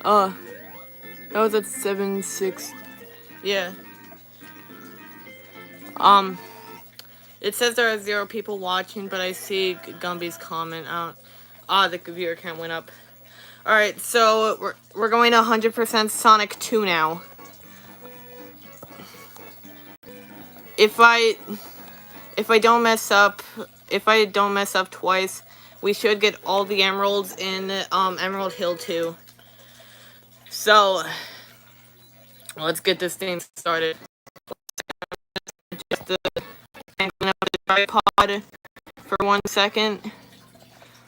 That was at 7-6. Yeah. It says there are 0 people watching, but I see Gumby's comment out. The viewer count went up. Alright, so we're going to 100% Sonic 2 now. If I don't mess up twice, we should get all the emeralds in Emerald Hill 2. So let's get this thing started. Just hang up the tripod for 1 second.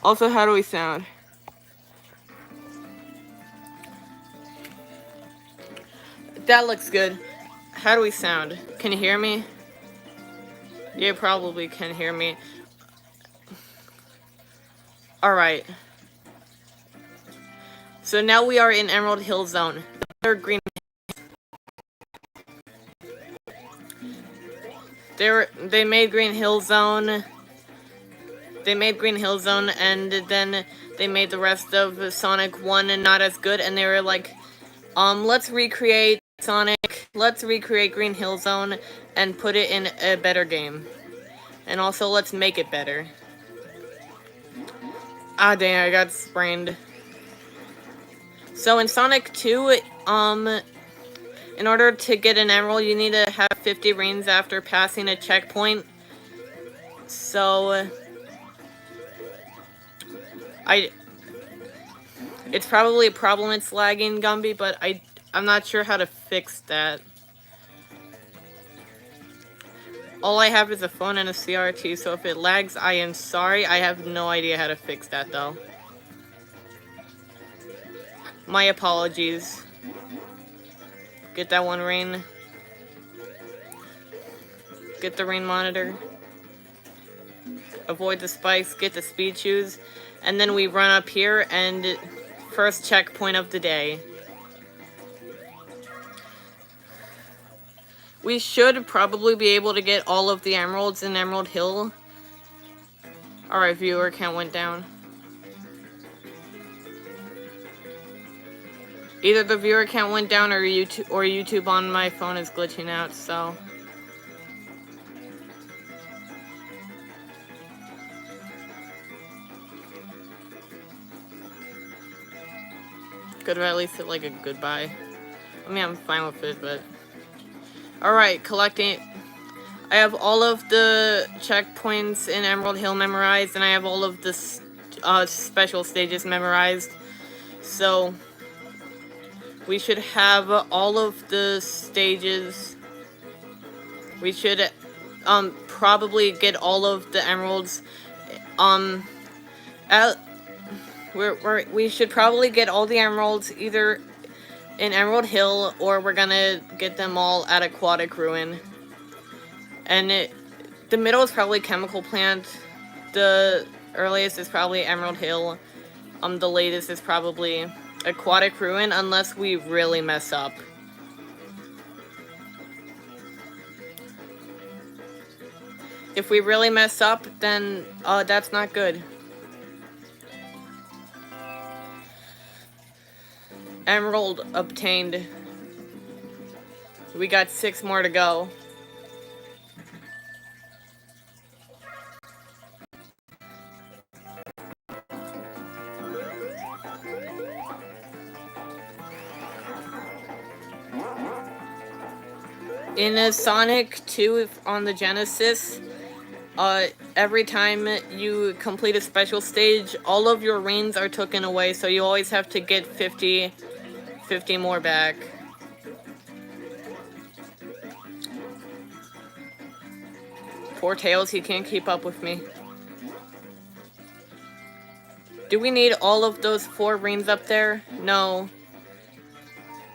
Also, how do we sound? That looks good. How do we sound? Can you hear me? You probably can hear me. Alright. So now we are in Emerald Hill Zone. The third green. They made Green Hill Zone. They made Green Hill Zone, and then they made the rest of Sonic 1 and not as good, and they were like, let's recreate Sonic, let's recreate Green Hill Zone, and put it in a better game. And also, let's make it better. Ah, dang, I got sprained. So in Sonic 2, in order to get an emerald, you need to have 50 rings after passing a checkpoint. So it's probably a problem it's lagging, Gumby, but I'm not sure how to fix that. All I have is a phone and a CRT, so if it lags, I am sorry. I have no idea how to fix that, though. My apologies. Get that one ring. Get the ring monitor. Avoid the spikes, get the speed shoes. And then we run up here, and first checkpoint of the day. We should probably be able to get all of the emeralds in Emerald Hill. Alright, viewer count went down. Either the viewer count went down or YouTube on my phone is glitching out, so. Could have at least hit like a goodbye. I mean, I'm fine with it, but. Alright, collecting. I have all of the checkpoints in Emerald Hill memorized, and I have all of the special stages memorized. So, we should have all of the stages. We should probably get all of the emeralds. We should probably get all the emeralds either in Emerald Hill, or we're gonna get them all at Aquatic Ruin. And the middle is probably Chemical Plant. The earliest is probably Emerald Hill. The latest is probably Aquatic Ruin, unless we really mess up. If we really mess up, then that's not good. Emerald obtained. We got 6 more to go. In Sonic 2 on the Genesis, every time you complete a special stage, all of your rings are taken away, so you always have to get 50 more back. Poor Tails, he can't keep up with me. Do we need all of those 4 rings up there? No.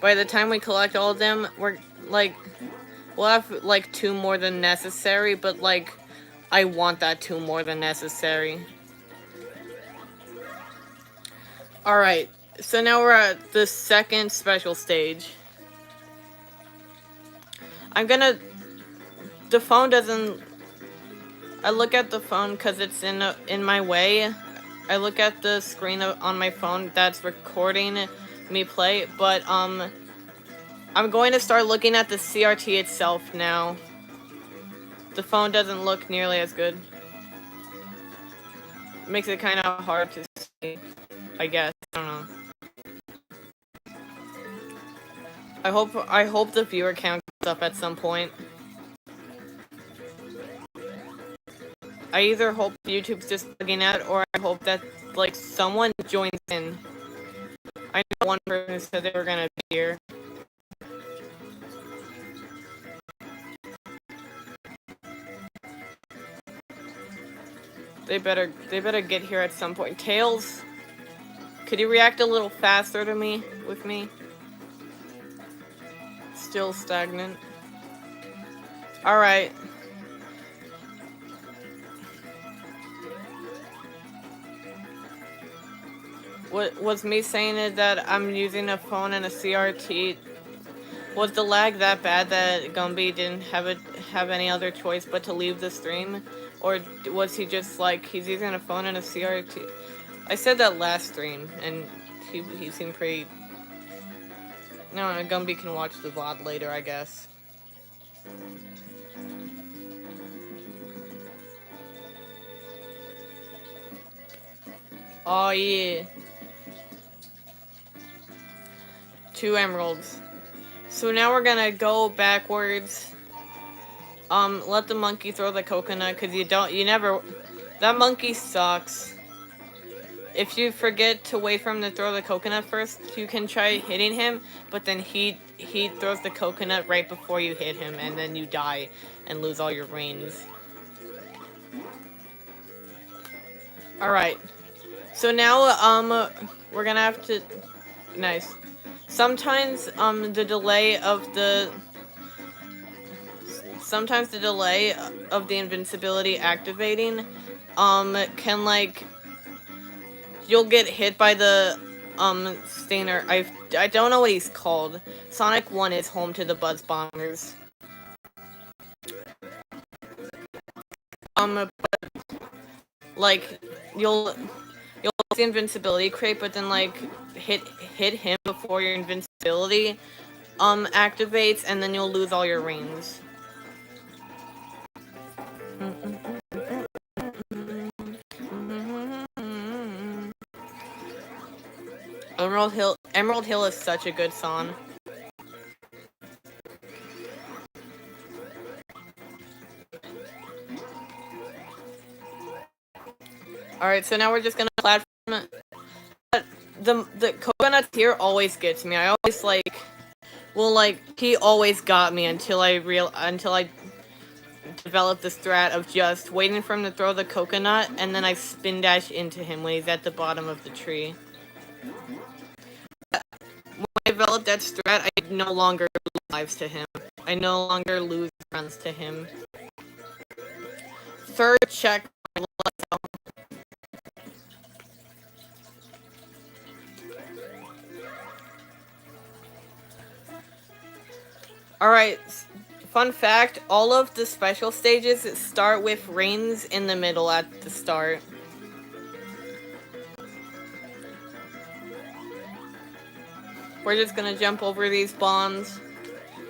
By the time we collect all of them, we'll have, 2 more than necessary, but, I want that 2 more than necessary. Alright, so now we're at the second special stage. The phone doesn't... I look at the phone because it's in my way. I look at the screen on my phone that's recording me play, but I'm going to start looking at the CRT itself now. The phone doesn't look nearly as good. It makes it kind of hard to see, I guess. I don't know. I hope the viewer count goes up at some point. I either hope YouTube's just bugging out, or I hope that like someone joins in. I know one person said they were gonna be here. They better get here at some point. Tails, could you react a little faster to me with me? Still stagnant. All right. What was me saying is that I'm using a phone and a CRT? Was the lag that bad that Gumby didn't have any other choice but to leave the stream? Or was he just like, he's using a phone and a CRT? I said that last stream, and he seemed pretty... No, Gumby can watch the VOD later, I guess. Oh yeah. 2 emeralds. So now we're gonna go backwards. Let the monkey throw the coconut, cause that monkey sucks. If you forget to wait for him to throw the coconut first, you can try hitting him, but then he throws the coconut right before you hit him, and then you die and lose all your rings. Alright. So now, we're gonna have to... Nice. Sometimes, the delay of the invincibility activating, can, like... You'll get hit by the, Stinger. I don't know what he's called. Sonic 1 is home to the Buzz Bombers. But, like, you'll the invincibility crate, but then like hit him before your invincibility activates, and then you'll lose all your rings. Emerald Hill is such a good song. Alright, so now we're just gonna platform. The coconuts here always gets me. I always like, well, like, he always got me until I developed the strat of just waiting for him to throw the coconut, and then I spin dash into him when he's at the bottom of the tree. When I developed that strat, I no longer lose lives to him. I no longer lose runs to him. Third check. Alright, fun fact, all of the special stages start with rings in the middle at the start. We're just gonna jump over these bombs.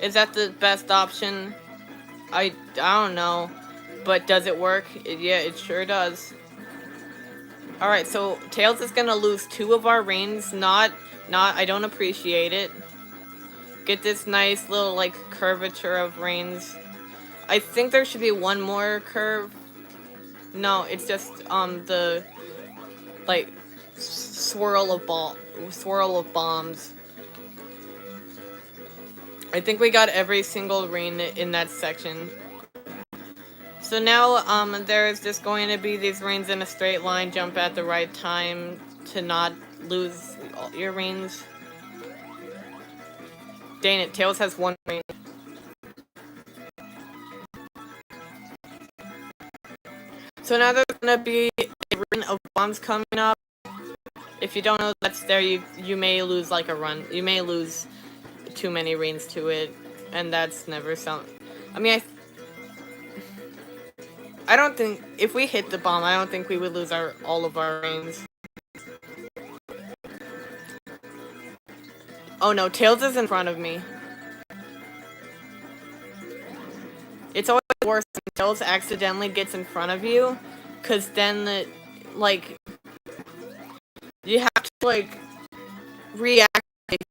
Is that the best option? I don't know. But does it work? Yeah, it sure does. Alright, so Tails is gonna lose 2 of our rings. I don't appreciate it. Get this nice little, like, curvature of rings. I think there should be one more curve. No, it's just, the, like, swirl of bombs. I think we got every single ring in that section. So now, there's just going to be these rings in a straight line. Jump at the right time to not lose all your rings. Dang it, Tails has 1 ring. So now there's gonna be a ring of bombs coming up. If you don't know that's there, you may lose like a run. You may lose too many rings to it, and that's never I mean, I don't think if we hit the bomb, I don't think we would lose all of our rings. Oh no, Tails is in front of me. It's always worse when Tails accidentally gets in front of you, cause then like you have to like react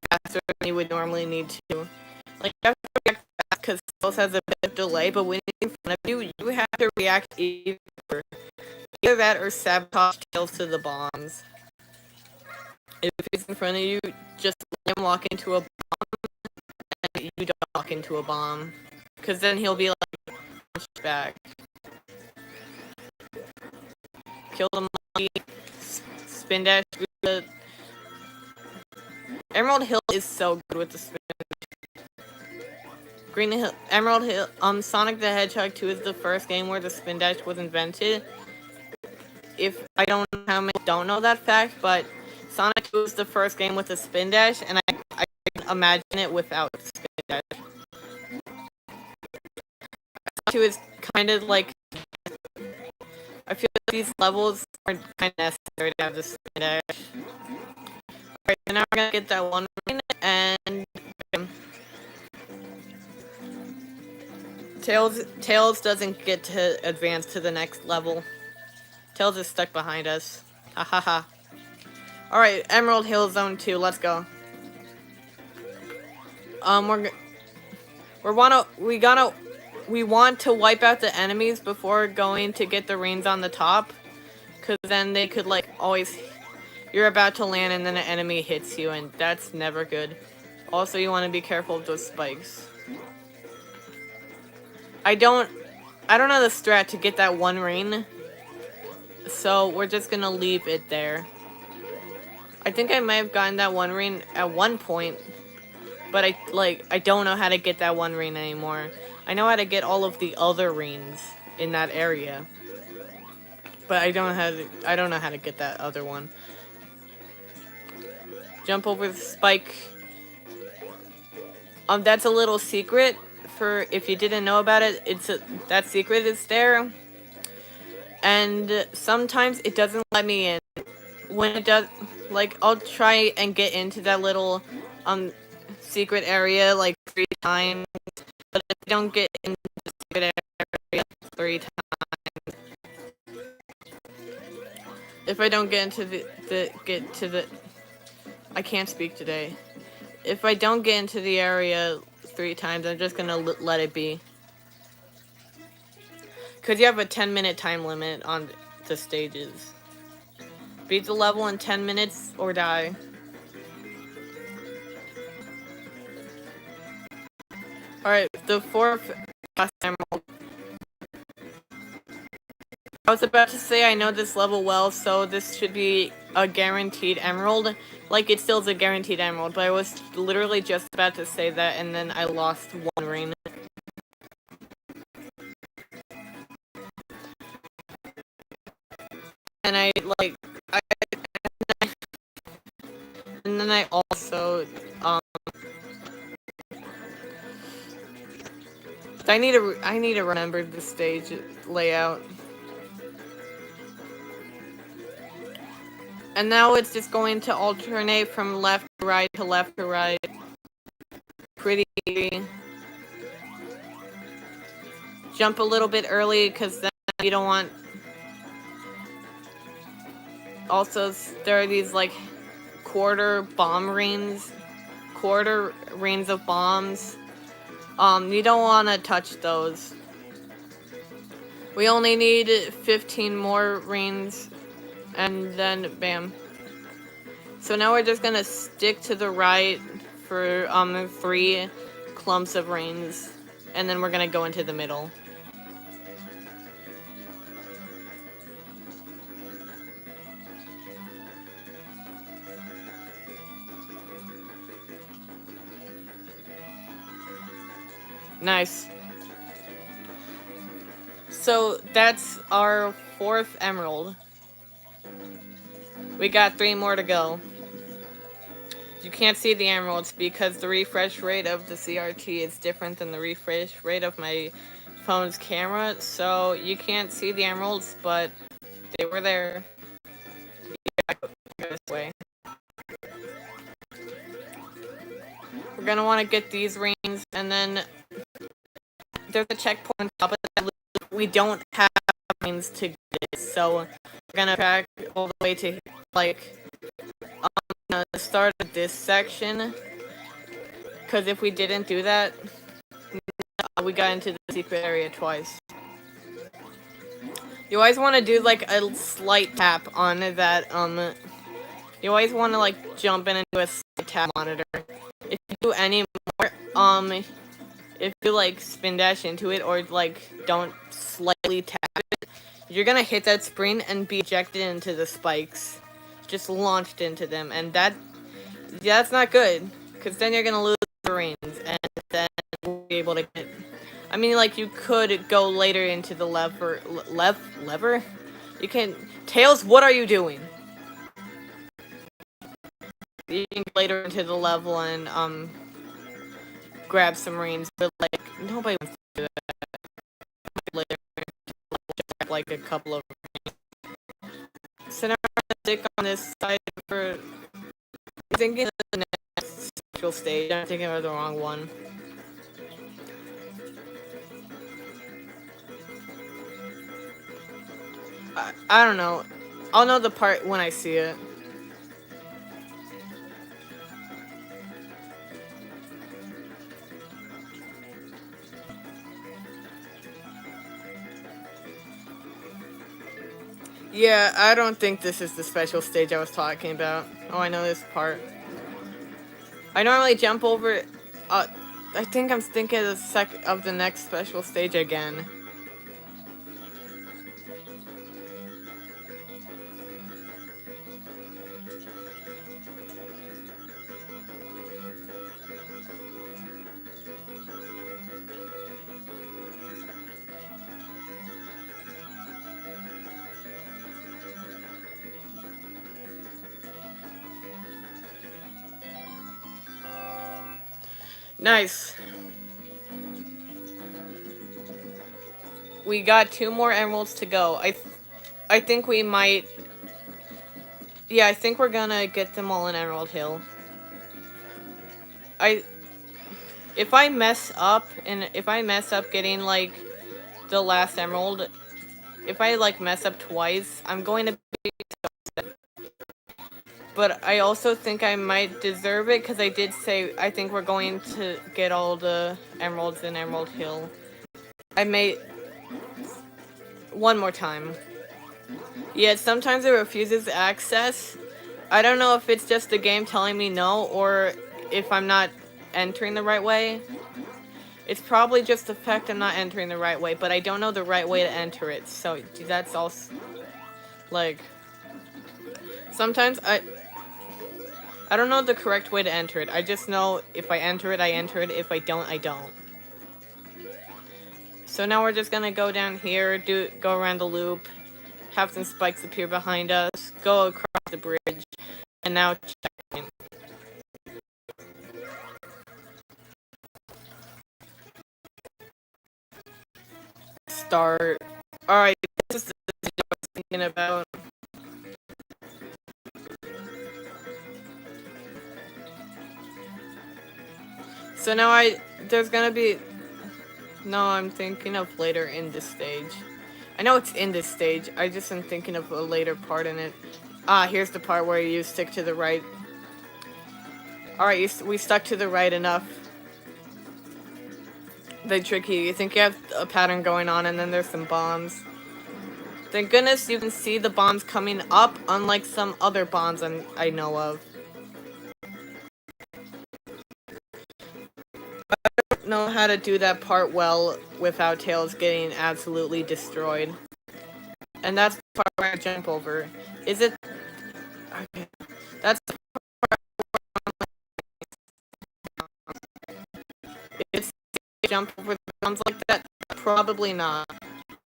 faster than you would normally need to. Like you have to react fast because Tails has a bit of delay, but when he's in front of you, you have to react either that or sabotage Tails to the bombs. If he's in front of you, just let him walk into a bomb, and you don't walk into a bomb, because then he'll be like punched back. Kill the monkey, spin dash. Emerald Hill is so good with the spin. Green Hill, Emerald Hill, Sonic the Hedgehog 2 is the first game where the spin dash was invented. If I don't know how many don't know that fact, but Sonic 2 was the first game with a spin dash, and I can imagine it without spin dash. 2 is kind of like, I feel like these levels are kind of necessary to have the spin dash. Alright, so now we're gonna get that one ring, and Tails doesn't get to advance to the next level. Tails is stuck behind us. Ha ha ha. Alright, Emerald Hill Zone 2, let's go. We want to wipe out the enemies before going to get the rings on the top, cause then they could like always, you're about to land and then an enemy hits you, and that's never good. Also, you want to be careful of those spikes. I don't know the strat to get that one ring, so we're just gonna leave it there. I think I might have gotten that one ring at one point, but I don't know how to get that one ring anymore. I know how to get all of the other rings in that area, but I don't know how to get that other one. Jump over the spike. That's a little secret for if you didn't know about it. That secret is there, and sometimes it doesn't let me in. When it does, like I'll try and get into that little secret area like 3 times, but if I don't get into the secret area 3 times, if I don't get into I can't speak today. If I don't get into the area 3 times, I'm just gonna let it be. Cause you have a 10-minute time limit on the stages. Beat the level in 10 minutes or die. Alright, the 4th last emerald. I was about to say I know this level well, so this should be a guaranteed emerald. Like, it still is a guaranteed emerald, but I was literally just about to say that, and then I lost one ring. And and then I also, I need to remember the stage layout. And now it's just going to alternate from left to right to left to right. Pretty easy. Jump a little bit early, because then you don't want... Also, there are these, like, quarter rings of bombs. You don't want to touch those. We only need 15 more rings, and then bam. So now we're just gonna stick to the right for 3 clumps of rings, and then we're gonna go into the middle. Nice. So that's our 4th emerald. We got 3 more to go. You can't see the emeralds because the refresh rate of the CRT is different than the refresh rate of my phone's camera, so you can't see the emeralds, but they were there. Yeah, go this way. We're gonna want to get these rings, and then there's a checkpoint on top of that loop. We don't have rings to get it, so we're gonna track all the way to like the start of this section. Because if we didn't do that, we got into the secret area twice. You always want to do like a slight tap on that. You always want to like jump in and do a slight tap monitor. If you do any more, if you like spin dash into it or like don't slightly tap it, you're gonna hit that spring and be ejected into the spikes, just launched into them, and that's not good. Cause then you're gonna lose the rings, and then we'll be able to get. I mean, like you could go later into the lever. You can. Tails, what are you doing? You can go later into the level and grab some rings, but like nobody wants to do that. Later, just like a couple of rings. So now I'm gonna stick on this side for. I'm thinking of the next special stage. I'm thinking of the wrong one. I don't know. I'll know the part when I see it. Yeah, I don't think this is the special stage I was talking about. Oh, I know this part. I normally jump over. I think I'm thinking of the next special stage again. Nice. We got 2 more emeralds to go. I think we might. Yeah, I think we're gonna get them all in Emerald Hill. If I mess up getting like the last emerald, if I like mess up twice, I'm going to be so upset. But I also think I might deserve it because I did say I think we're going to get all the emeralds in Emerald Hill. I may one more time. Yeah, sometimes it refuses access. I don't know if it's just the game telling me no or if I'm not entering the right way. It's probably just the fact I'm not entering the right way, but I don't know the right way to enter it. So that's also like sometimes I don't know the correct way to enter it. I just know if I enter it, I enter it. If I don't, I don't. So now we're just gonna go down here, go around the loop, have some spikes appear behind us, go across the bridge, and now checkpoint. Start. Alright, this is the I was thinking about. So now there's gonna be. No, I'm thinking of later in this stage. I know it's in this stage, I just am thinking of a later part in it. Ah, here's the part where you stick to the right. Alright, we stuck to the right enough. They trick you. You think you have a pattern going on, and then there's some bombs. Thank goodness you can see the bombs coming up, unlike some other bombs I know of. I don't know how to do that part well without Tails getting absolutely destroyed. And that's the part where I jump over. Is it? Okay. That's the part where it's jump over the bombs like that? Probably not.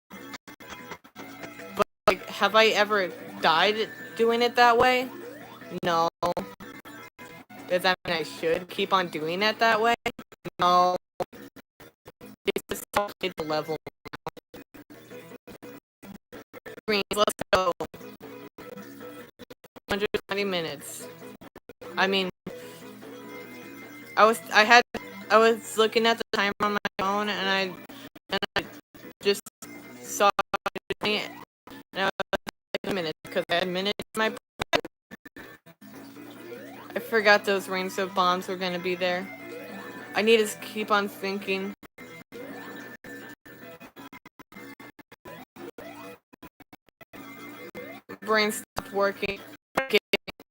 But like, have I ever died doing it that way? No. Does that mean I should keep on doing it that way? No. It's just the level. Greens, let's go. 120 minutes. I mean, I was looking at the timer on my phone, and I just saw it, and I was like, a minute, because I had minutes in my. I forgot those rings of bombs were gonna be there. I need to keep on thinking. Brain stopped working. I'm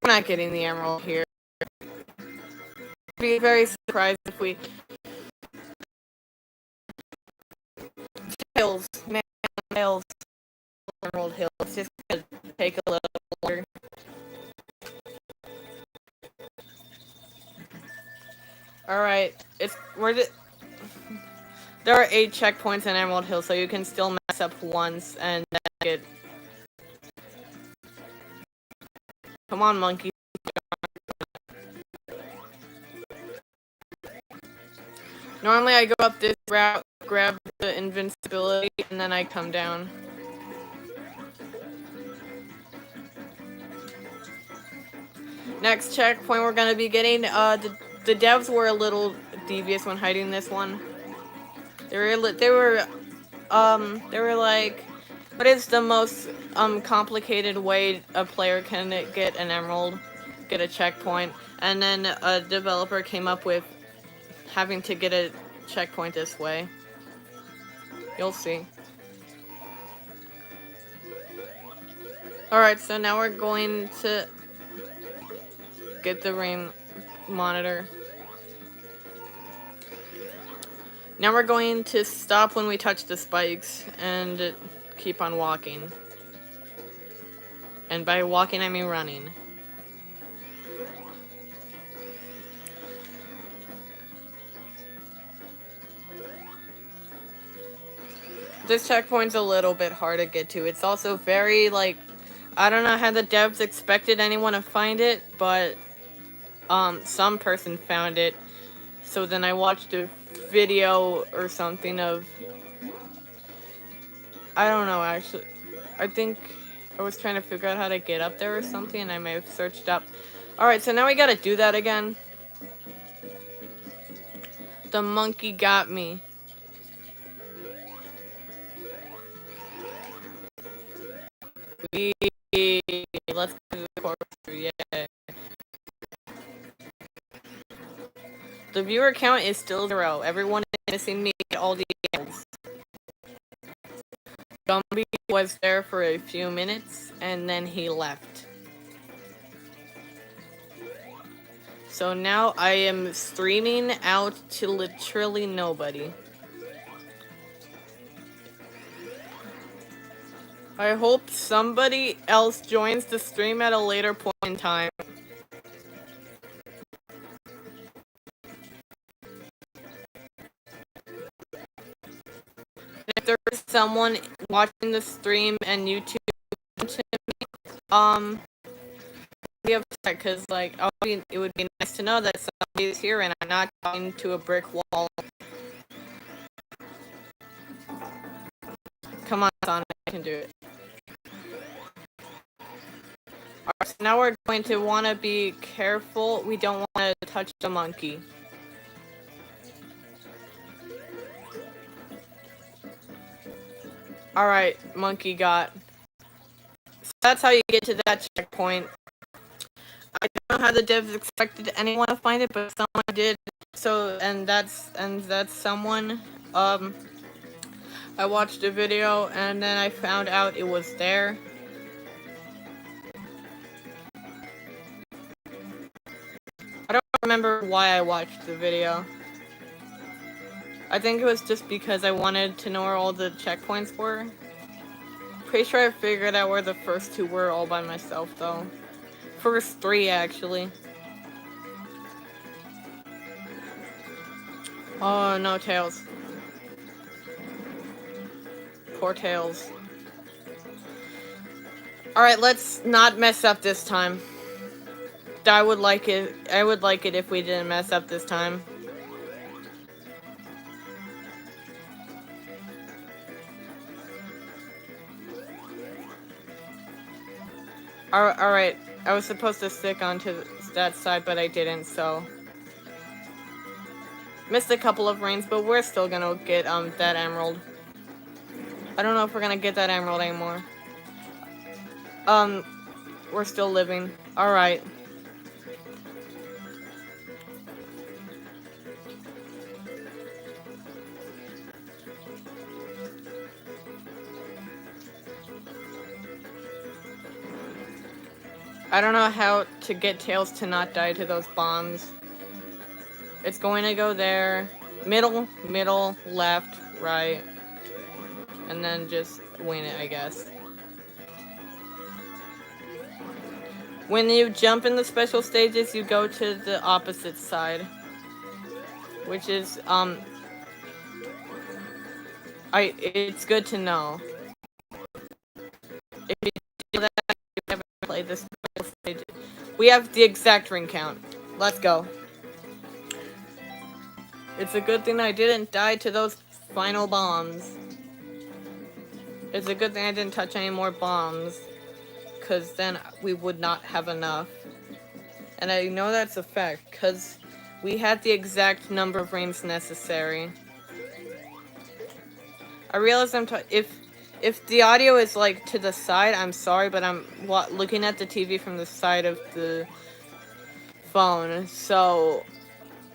not getting the emerald here. I'd be very surprised if we. Hills, man, hills, emerald hills. It's just gonna take a little longer. Alright, there are 8 checkpoints in Emerald Hill, so you can still mess up once and then get. Come on, monkey. Normally I go up this route, grab the invincibility, and then I come down. Next checkpoint we're gonna be getting, the devs were a little devious when hiding this one. They were like, what is the most complicated way a player can get an emerald, get a checkpoint, and then a developer came up with having to get a checkpoint this way. You'll see. Alright, so now we're going to get the rain monitor. Now we're going to stop when we touch the spikes and keep on walking. And by walking, I mean running. This checkpoint's a little bit hard to get to. It's also very, like, I don't know how the devs expected anyone to find it, but some person found it. So then I watched a video or something of, I don't know, actually. I think I was trying to figure out how to get up there or something, and I may have searched up. Alright, so now we gotta do that again. The monkey got me. Let's do the course, yeah. The viewer count is still 0. Everyone is missing me all the else. Gumby was there for a few minutes, and then he left. So now I am streaming out to literally nobody. I hope somebody else joins the stream at a later point in time. If there is someone watching the stream and YouTube to me, be upset, because, like, it would be nice to know that somebody is here and I'm not talking to a brick wall. Come on, Sonic, I can do it. Alright, so now we're going to want to be careful. We don't want to touch the monkey. Alright, monkey got. So that's how you get to that checkpoint. I don't know how the devs expected anyone to find it, but someone did. So, and that's someone. I watched a video and then I found out it was there. I don't remember why I watched the video. I think it was just because I wanted to know where all the checkpoints were. Pretty sure I figured out where the first 2 were all by myself, though. First 3, actually. Oh, no, Tails. Poor Tails. Alright, let's not mess up this time. I would like it if we didn't mess up this time. Alright, I was supposed to stick onto that side, but I didn't, so. Missed a couple of rains, but we're still gonna get that emerald. I don't know if we're gonna get that emerald anymore. We're still living. Alright. I don't know how to get Tails to not die to those bombs. It's going to go there. Middle, left, right. And then just win it, I guess. When you jump in the special stages, you go to the opposite side. Which is, it's good to know. If you do that, you never play this special stage. We have the exact ring count. Let's go. It's a good thing I didn't die to those final bombs. It's a good thing I didn't touch any more bombs. Because then we would not have enough. And I know that's a fact, because we had the exact number of rings necessary. I realize if the audio is like to the side, I'm sorry, but I'm looking at the TV from the side of the phone. So,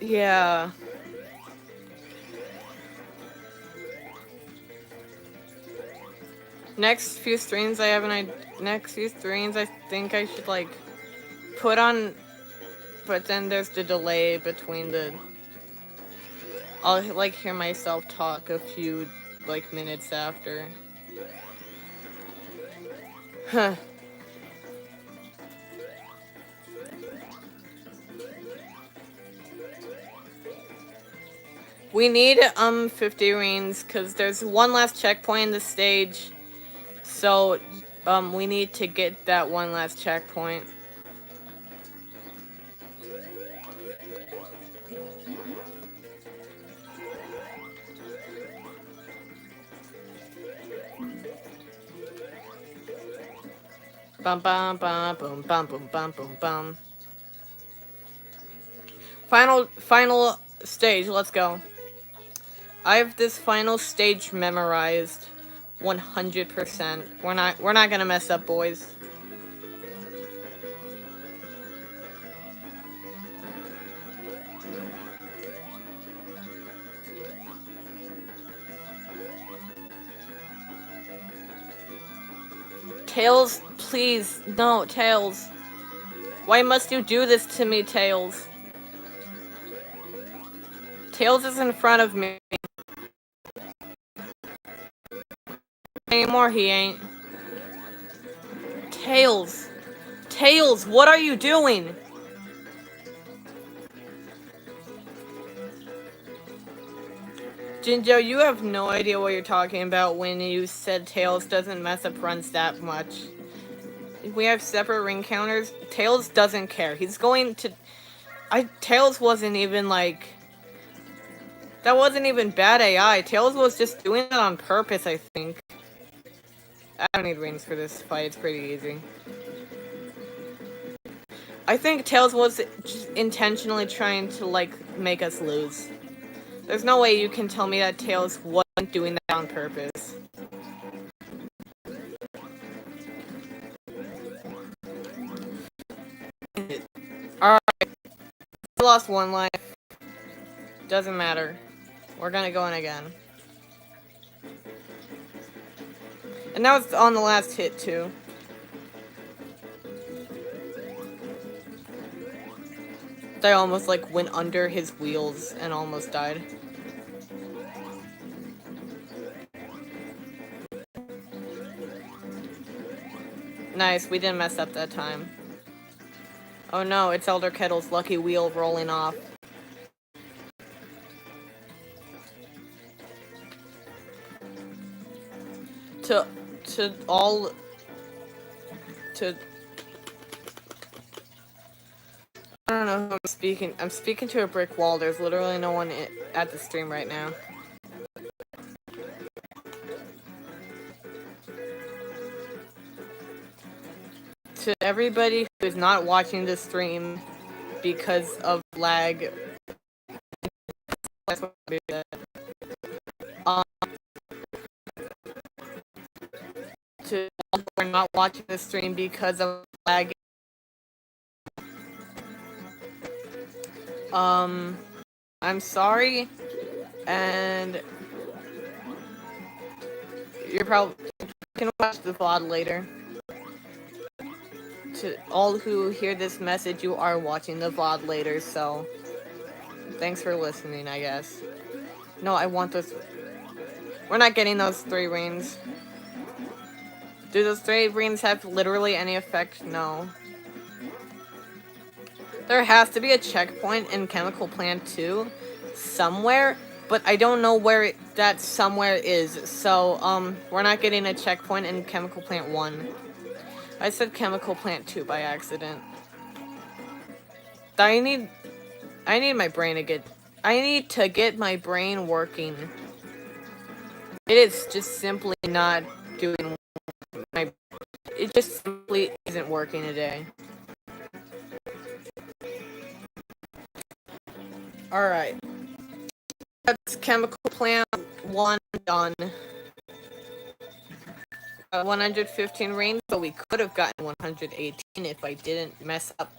yeah. Next few streams I think I should like put on, but then there's the delay between the, I'll like hear myself talk a few like minutes after. Huh. We need 50 rings because there's one last checkpoint in the stage. So we need to get that one last checkpoint. Bum bum bum boom bum boom bum boom bum. Final stage, let's go. I have this final stage memorized 100%. We're not gonna mess up, boys. Tails, please. No, Tails. Why must you do this to me, Tails? Tails is in front of me. Anymore, he ain't. Tails. Tails, what are you doing? Jinjo, you have no idea what you're talking about when you said Tails doesn't mess up runs that much. We have separate ring counters. Tails doesn't care. He's going to... Tails wasn't even like... That wasn't even bad AI. Tails was just doing it on purpose, I think. I don't need rings for this fight. It's pretty easy. I think Tails was just intentionally trying to, like, make us lose. There's no way you can tell me that Tails wasn't doing that on purpose. Alright. We lost one life. Doesn't matter. We're gonna go in again. And now it's on the last hit, too. I almost, like, went under his wheels and almost died. Nice, we didn't mess up that time. Oh no, it's Elder Kettle's lucky wheel rolling off. I don't know who I'm speaking. I'm speaking to a brick wall. There's literally no one at the stream right now. To everybody who is not watching the stream because of lag, not watching the stream because of lag. I'm sorry, and you're probably can watch the VOD later. To all who hear this message, you are watching the VOD later, so thanks for listening, I guess. No, I want those. We're not getting those 3 rings. Do those 3 rings have literally any effect? No. There has to be a checkpoint in Chemical Plant 2 somewhere, but I don't know where that somewhere is. So, we're not getting a checkpoint in Chemical Plant 1. I said Chemical Plant 2 by accident. I need my brain to get... I need to get my brain working. It is just simply not doing my... It just simply isn't working today. Alright. That's Chemical Plant 1 done. 115 rings, but we could have gotten 118 if I didn't mess up.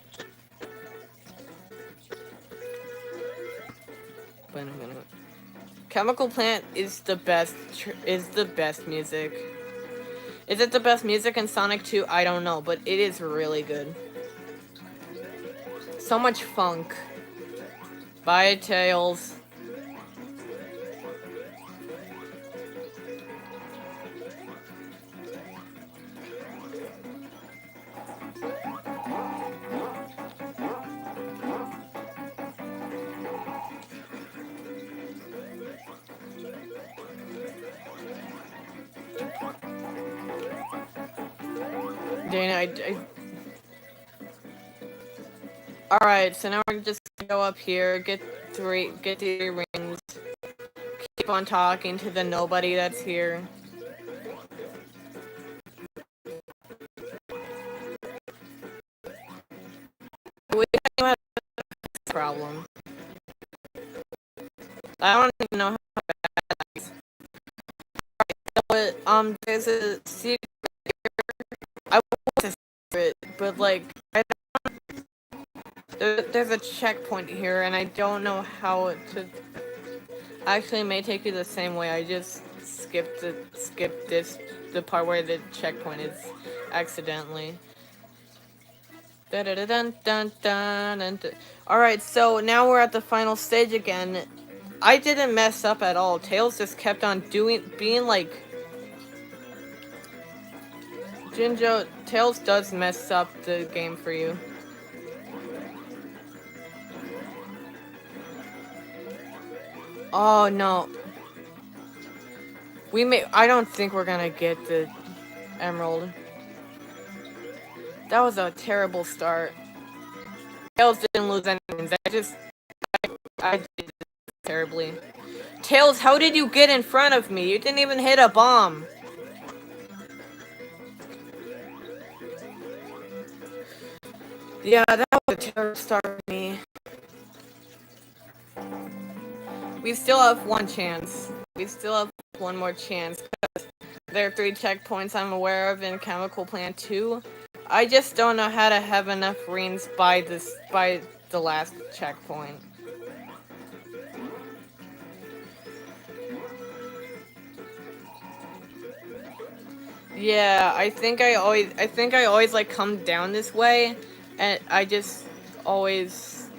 Chemical Plant is the best music. Is it the best music in Sonic 2? I don't know, but it is really good. So much funk. Bye, Tails. Dana, Alright, so now we're just gonna go up here, get 3 rings, keep on talking to the nobody that's here. We don't have a problem. I don't even know how bad that is. Alright, so, there's a secret here. I want a secret, but like, there's a checkpoint here, and I don't know how to... Actually, it may take you the same way. I just skipped the part where the checkpoint is accidentally. Alright, so now we're at the final stage again. I didn't mess up at all. Tails just kept on being like... Jinjo, Tails does mess up the game for you. Oh no. I don't think we're gonna get the emerald. That was a terrible start. Tails didn't lose anything. I did it terribly. Tails, how did you get in front of me? You didn't even hit a bomb. Yeah, that was a terrible start for me. We still have 1 chance. We still have 1 more chance, because there are 3 checkpoints I'm aware of in Chemical Plant 2. I just don't know how to have enough rings by the last checkpoint. Yeah, I think I always like come down this way, and I just always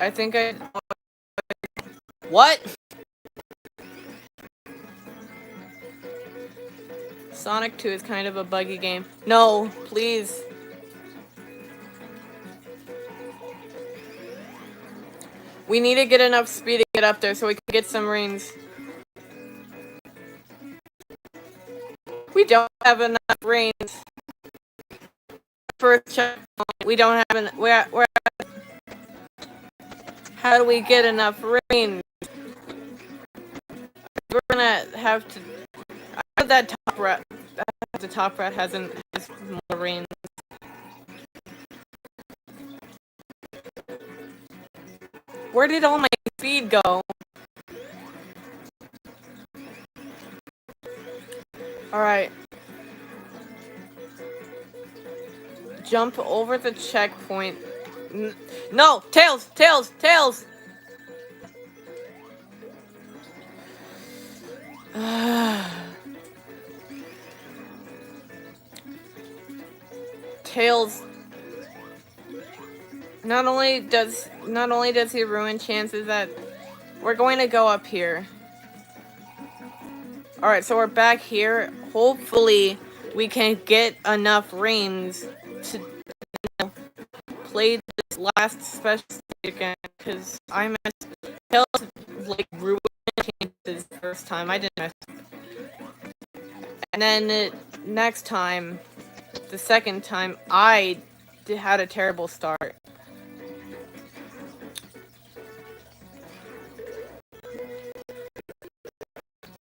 I think I... What? Sonic 2 is kind of a buggy game. No, please. We need to get enough speed to get up there so we can get some rings. We don't have enough rings. First checkpoint, we don't have enough. We're how do we get enough rings? We're gonna have to... I know that top rat... The top rat has more rings. Where did all my speed go? Alright. Jump over the checkpoint. No! Tails! Tails! Tails! Tails. Not only does he ruin chances that we're going to go up here. Alright, so we're back here. Hopefully we can get enough rings to play this last special stage again, because I messed Tails like ruined chances the first time. I didn't mess. And then next time, the second time, I had a terrible start.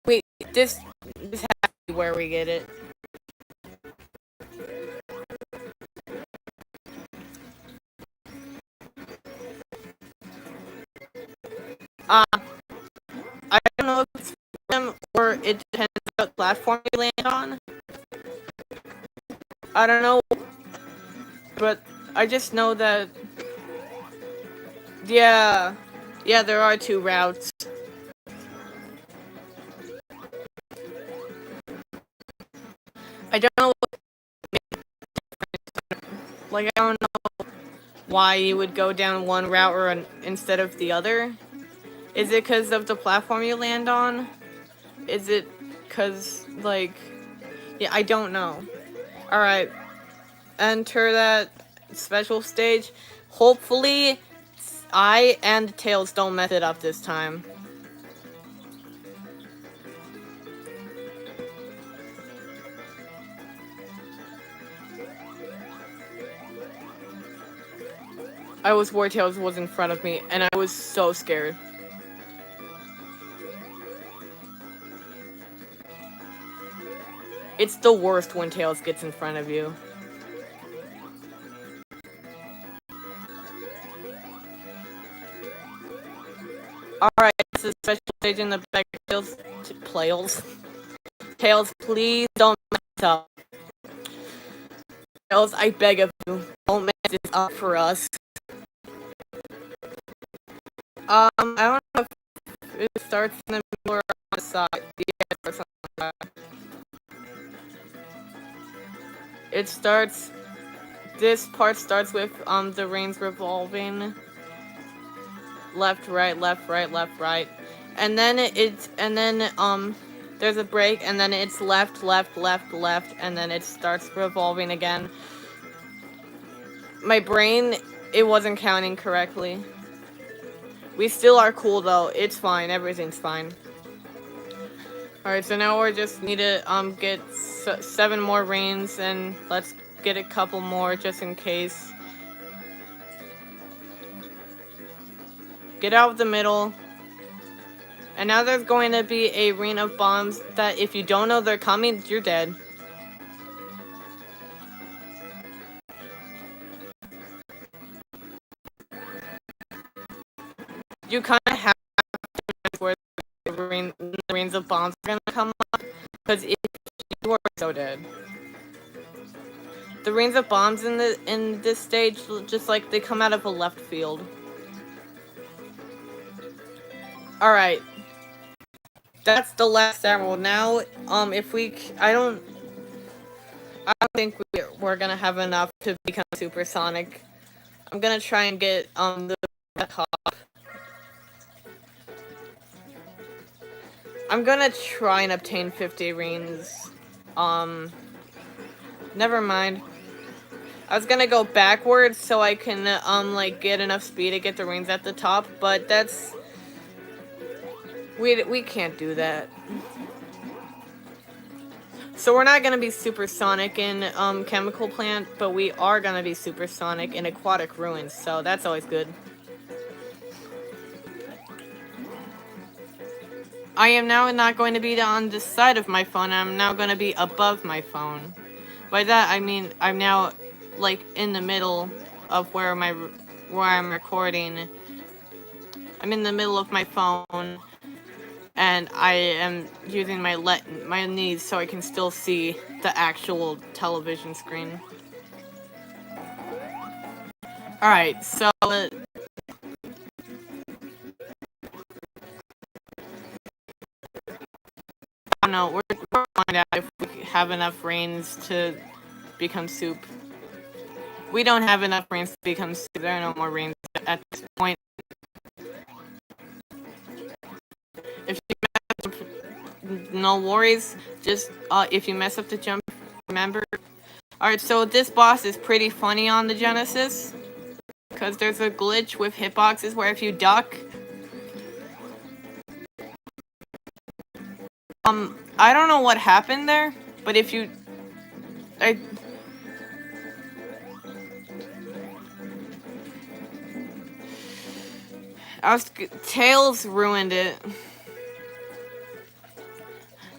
Wait, this has to be where we get it. I don't know if it's them or it depends on what platform you land on. I don't know, but I just know that, yeah, there are 2 routes. I don't know, like, I don't know why you would go down one route or instead of the other. Is it because of the platform you land on? Is it because, like, yeah, I don't know. Alright, enter that special stage. Hopefully, I and Tails don't mess it up this time. I was worried Tails was in front of me, and I was so scared. It's the worst when Tails gets in front of you. Alright, it's a special stage in the back. Tails, please don't mess up. Tails, I beg of you, don't mess this up for us. I don't know if it starts in the middle or on the side. Yeah, or something like that. It starts. This part starts with the rings revolving. Left, right, left, right, left, right, and then there's a break, and then it's left, left, left, left, and then it starts revolving again. My brain, it wasn't counting correctly. We still are cool though. It's fine. Everything's fine. Alright, so now we just need to get 7 more rings, and let's get a couple more just in case. Get out of the middle. And now there's going to be a ring of bombs that if you don't know they're coming, you're dead. You kind of have to where the rings of bombs are going to come up, because if you are so dead. The rings of bombs in this stage, just like they come out of a left field. Alright. That's the last arrow. Now, if we... I don't think we're gonna have enough to become supersonic. I'm gonna try and get, the top. I'm gonna try and obtain 50 rings. Never mind. I was gonna go backwards so I can, like, get enough speed to get the rings at the top, but that's... We can't do that. So we're not gonna be supersonic in, Chemical Plant, but we are gonna be supersonic in Aquatic Ruins, so that's always good. I am now not going to be on the side of my phone, I'm now going to be above my phone. By that, I mean, I'm now, like, in the middle of where I'm recording. I'm in the middle of my phone. and I am using my knees so I can still see the actual television screen. Alright, so I don't know, we're gonna find out if we have enough rains to become soup. We don't have enough rains to become soup. There are no more rains at this point. If you mess up, no worries. Just if you mess up the jump, remember. Alright, so this boss is pretty funny on the Genesis. Because there's a glitch with hitboxes where if you duck... I don't know what happened there, but if you... Tails ruined it.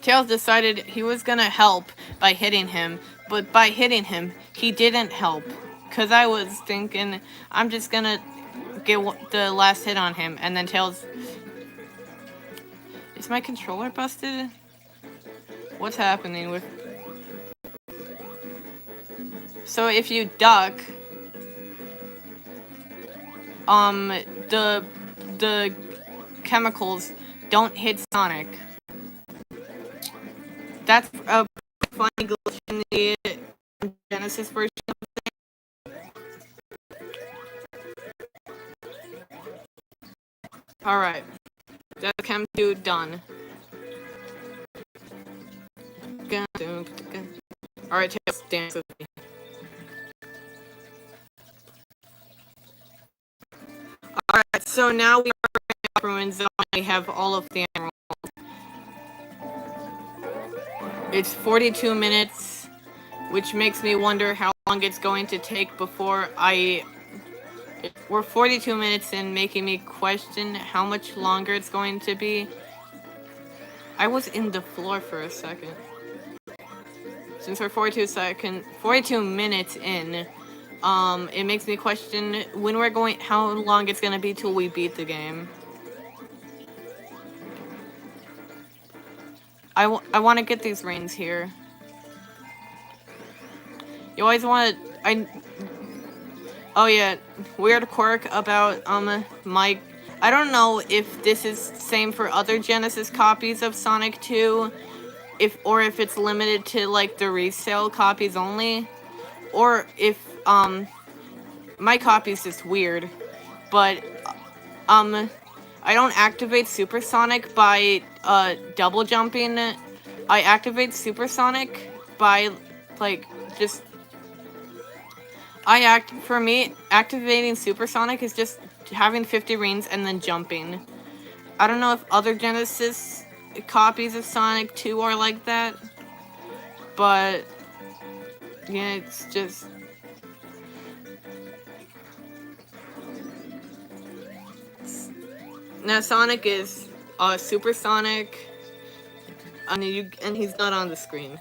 Tails decided he was gonna help by hitting him, but by hitting him, he didn't help. Cause I was thinking, I'm just gonna get the last hit on him, and then Tails... Is my controller busted? What's happening with... So if you duck... the chemicals don't hit Sonic. That's a funny glitch in the Genesis version of the thing. Alright. That's Chem 2 done. Alright, Tails, dance with me. Alright, so now we are in Ruin Zone. We have all of the emeralds. It's 42 minutes, which makes me wonder how long it's going to take before we're 42 minutes in, making me question how much longer it's going to be. I was in the floor for a second. Since we're 42 minutes in, it makes me question how long it's gonna be till we beat the game. I want to get these rings here. You always want to... Oh yeah, weird quirk about, I don't know if this is same for other Genesis copies of Sonic 2, or if it's limited to, like, the resale copies only, or if, my copy's just weird, but, I don't activate Supersonic by, double jumping. I activate Supersonic by, like, just... For me, activating Supersonic is just having 50 rings and then jumping. I don't know if other Genesis copies of Sonic 2 are like that, but yeah, it's just... Now Sonic is Supersonic, and he's not on the screen.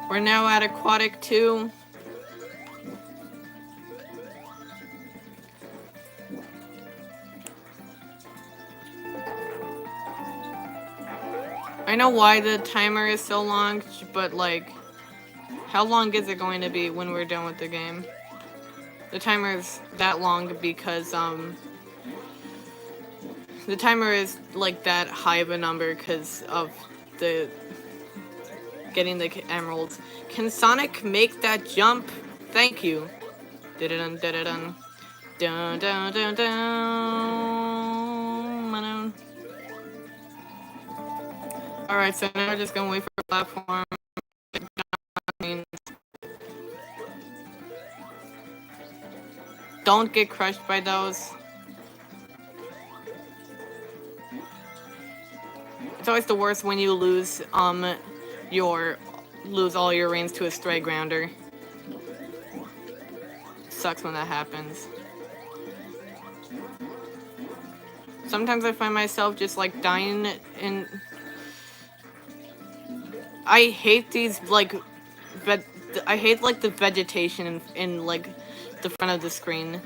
We're now at Aquatic 2. I know why the timer is so long, but like, how long is it going to be when we're done with the game? The timer is that long because, the timer is like that high of a number because of the getting the emeralds. Can Sonic make that jump? Thank you. Dun dun dun dun dun dun dun dun. Alright, so now we're just gonna wait for the platform. Don't get crushed by those. It's always the worst when you lose all your rings to a stray grounder. Sucks when that happens. Sometimes I find myself just like dying in... I hate these like I hate like the vegetation in like the front of the screen.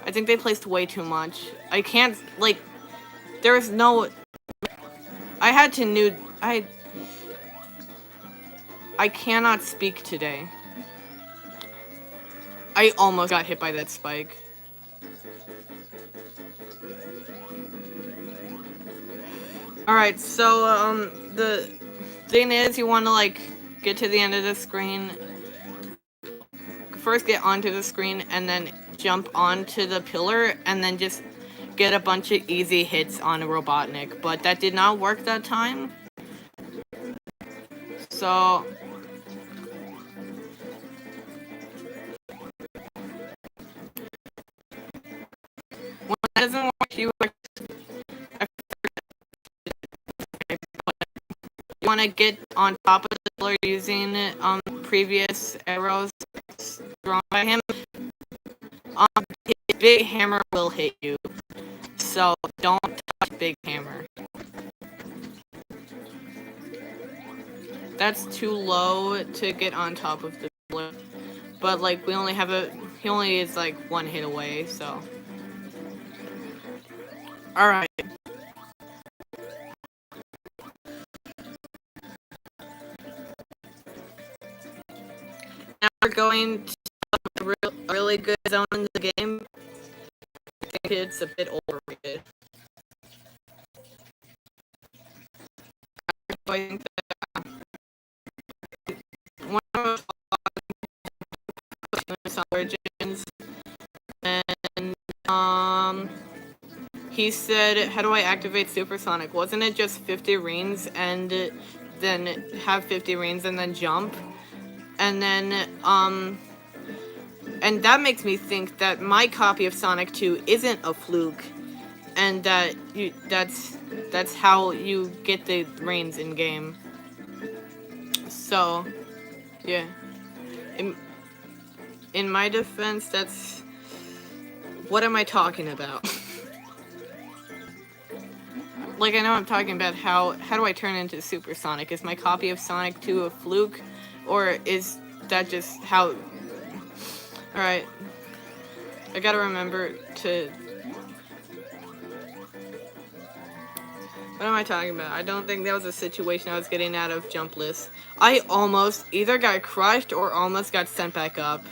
I think they placed way too much. I can't like. There is no. I had to nude. I cannot speak today. I almost got hit by that spike. Alright, so, the thing is, you want to, like, get to the end of the screen. First get onto the screen, and then jump onto the pillar, and then just get a bunch of easy hits on a Robotnik. But that did not work that time. So... when that doesn't work, you want to get on top of the pillar using previous arrows drawn by him. His big hammer will hit you, so don't touch big hammer. That's too low to get on top of the pillar, but like he only is like one hit away, so. Alright. Now we're going to a really good zone in the game. I think it's a bit overrated. I think that one of the origins, and he said, how do I activate Supersonic? Wasn't it just 50 rings and then have 50 rings and then jump? And then, and that makes me think that my copy of Sonic 2 isn't a fluke, and that that's how you get the rings in game. So, yeah. In my defense, that's... what am I talking about? Like, I know I'm talking about how do I turn into Supersonic? Is my copy of Sonic 2 a fluke? Or is that just how... Alright. I gotta remember to... what am I talking about? I don't think that was a situation I was getting out of Jumpless. I almost either got crushed or almost got sent back up.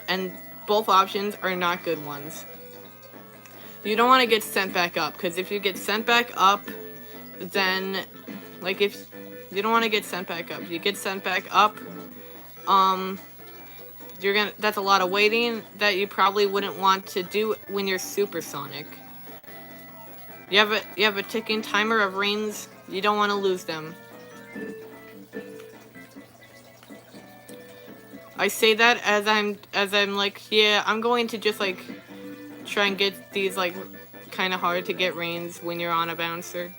And both options are not good ones. You don't want to get sent back up, because if you get sent back up, then, like, if you don't want to get sent back up, if you get sent back up, that's a lot of waiting that you probably wouldn't want to do when you're Supersonic. You have a ticking timer of rings. You don't want to lose them. I say that as I'm like, yeah, I'm going to just like try and get these like kind of hard to get rings when you're on a bouncer.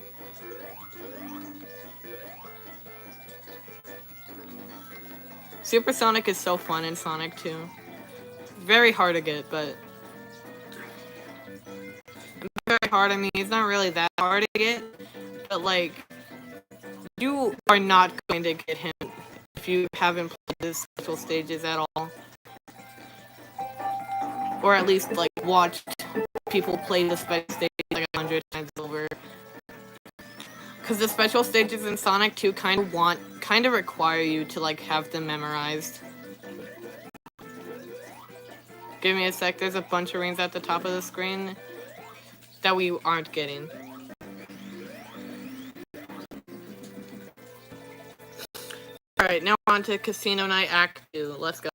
Supersonic is so fun in Sonic 2. Very hard to get, but very hard. I mean, it's not really that hard to get, but like, you are not going to get him if you haven't played the special stages at all, or at least like watched people play the special stages like 100 times over. Because the special stages in Sonic 2 kind of require you to like have them memorized. Give me a sec. There's a bunch of rings at the top of the screen that we aren't getting. Alright, now on to Casino Night Act 2. Let's go.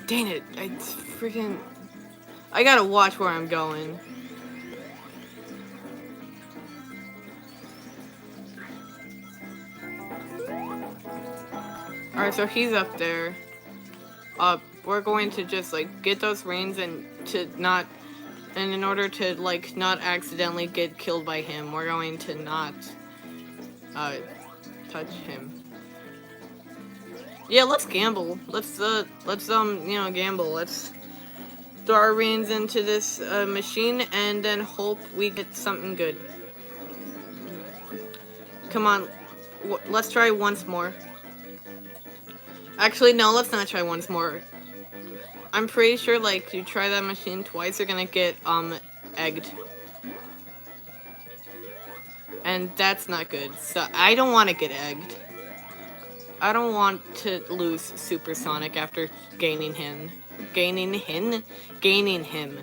Dang it, I gotta watch where I'm going. Alright, so he's up there. We're going to just like get those rings and in order to like not accidentally get killed by him, we're going to not touch him. Yeah, let's gamble. Let's gamble. throw our reins into this machine and then hope we get something good. Come on, let's try once more. Actually, no, let's not try once more. I'm pretty sure, like, you try that machine twice, you're gonna get, egged. And that's not good, so I don't want to get egged. I don't want to lose Supersonic after gaining him. Gaining him? Gaining him.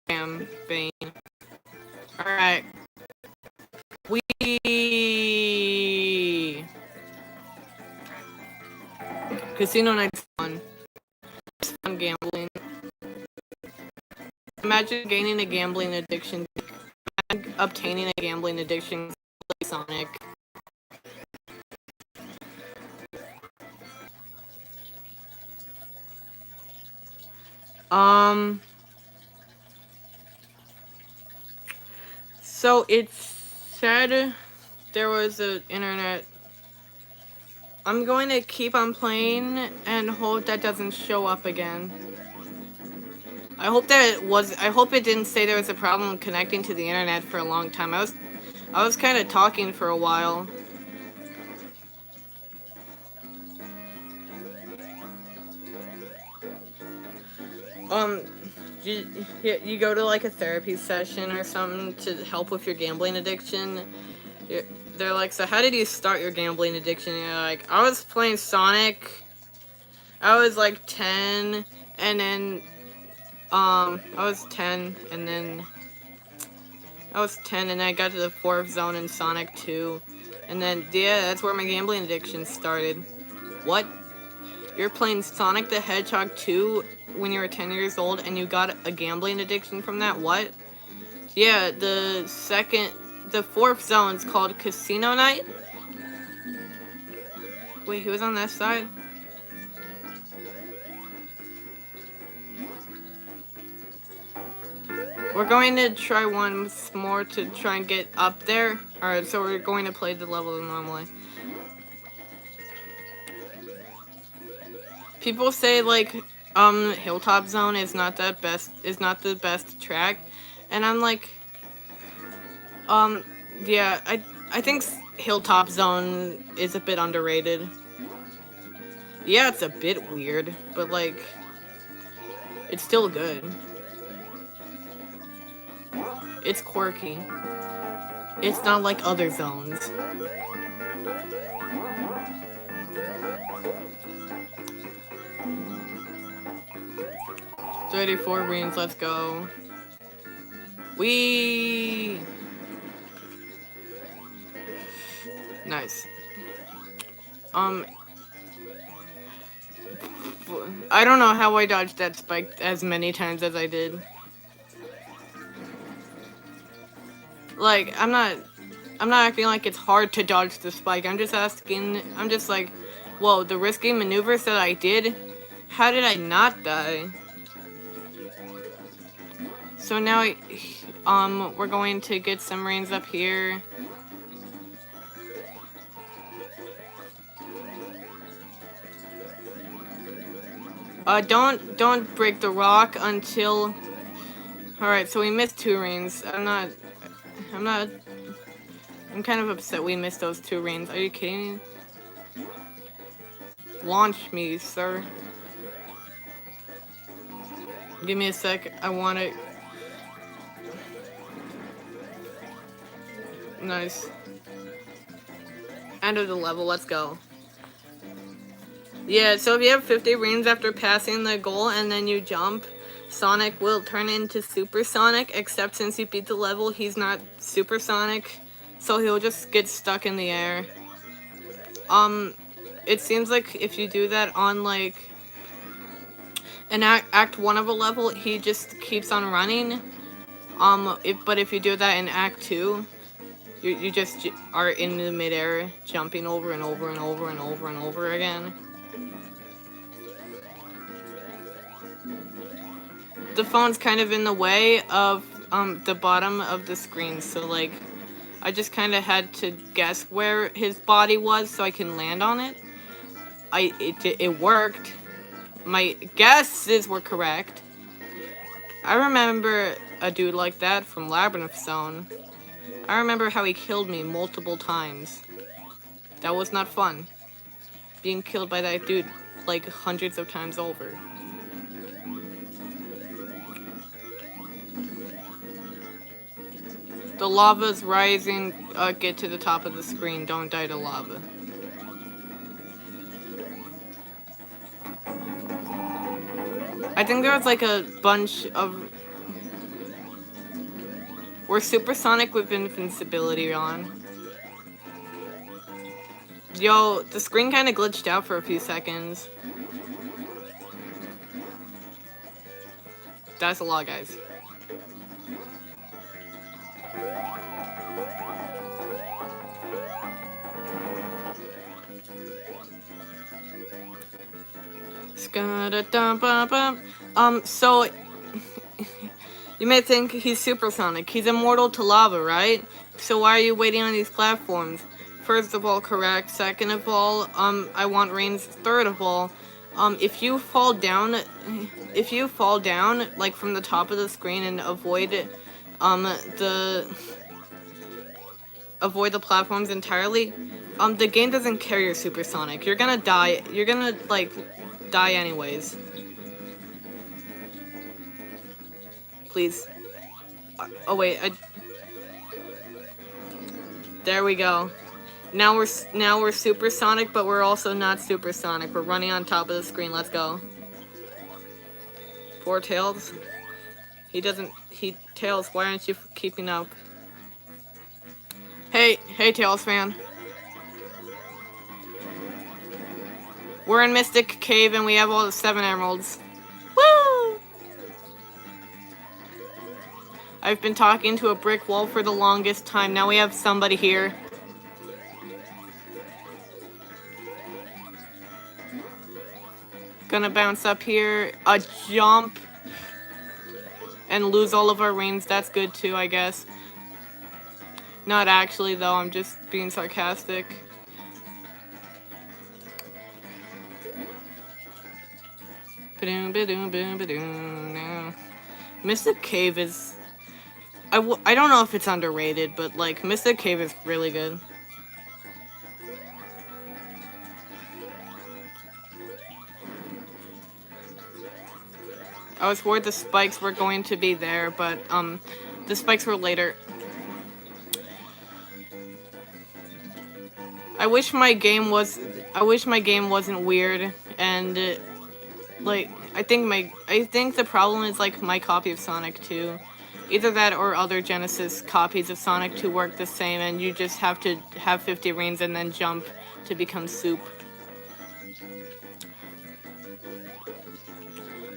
Damn, Bane. Alright. Casino night's fun. It's fun gambling. Imagine gaining a gambling addiction. Obtaining a gambling addiction. Sonic. So it said there was an internet. I'm going to keep on playing and hope that doesn't show up again. I hope it didn't say there was a problem connecting to the internet for a long time. I was kind of talking for a while. You go to like a therapy session or something to help with your gambling addiction. They're like, so how did you start your gambling addiction? And you're like, I was playing Sonic. I was like 10, and then I was 10, and then I got to the 4th zone in Sonic 2, and then yeah, that's where my gambling addiction started. What? You're playing Sonic the Hedgehog 2 when you were 10 years old and you got a gambling addiction from that? What? Yeah, the 4th zone's called Casino Night. Wait, who was on that side? We're going to try once more to try and get up there. Alright, so we're going to play the level normally. People say like Hilltop Zone is not the best track, and I'm like yeah, I think Hilltop Zone is a bit underrated. Yeah, it's a bit weird, but like it's still good. It's quirky. It's not like other zones. $34 greens, let's go. Whee! Nice. I don't know how I dodged that spike as many times as I did. Like, I'm not acting like it's hard to dodge the spike. I'm just like, whoa, the risky maneuvers that I did, how did I not die? So now, we're going to get some reins up here. Don't break the rock until... Alright, so we missed 2 reins. I'm kind of upset we missed those 2 reins. Are you kidding me? Launch me, sir. Give me a sec. I want it. Nice. End of the level. Let's go. Yeah, so if you have 50 reins after passing the goal and then you jump, Sonic will turn into Supersonic, except since you beat the level, he's not Supersonic, so he'll just get stuck in the air. It seems like if you do that on, like, an Act 1 of a level, he just keeps on running. But if you do that in Act 2, you just are in the midair, jumping over and over and over and over and over again. The phone's kind of in the way of the bottom of the screen, so like I just kind of had to guess where his body was so I can land on it. It worked. my guesses were correct. I remember a dude like that from Labyrinth Zone. I remember how he killed me multiple times. That was not fun. Being killed by that dude like hundreds of times over. The lava's rising. Get to the top of the screen. Don't die to lava. I think there was like a bunch of... We're supersonic with invincibility on. Yo, the screen kind of glitched out for a few seconds. That's a lot, guys. So you may think he's supersonic. He's immortal to lava, right? So why are you waiting on these platforms? First of all, correct. Second of all, I want rings. Third of all, if you fall down, like from the top of the screen and avoid the platforms entirely, the game doesn't care you're supersonic. You're gonna die. You're gonna like die anyways. Please. Oh wait, there we go. Now we're supersonic, but we're also not supersonic. We're running on top of the screen. Let's go. Poor Tails. Tails, why aren't you keeping up? Hey, Tails fan. We're in Mystic Cave and we have all the 7 emeralds. Woo! I've been talking to a brick wall for the longest time. Now we have somebody here. Gonna bounce up here, a jump, and lose all of our rings. That's good too, I guess. Not actually, though. I'm just being sarcastic. Mystic Cave is... I don't know if it's underrated, but like, Mystic Cave is really good. I was worried the spikes were going to be there, but the spikes were later. I wish my game wasn't weird, and like I think the problem is like my copy of Sonic 2. Either that or other Genesis copies of Sonic 2 work the same, and you just have to have 50 rings and then jump to become soup.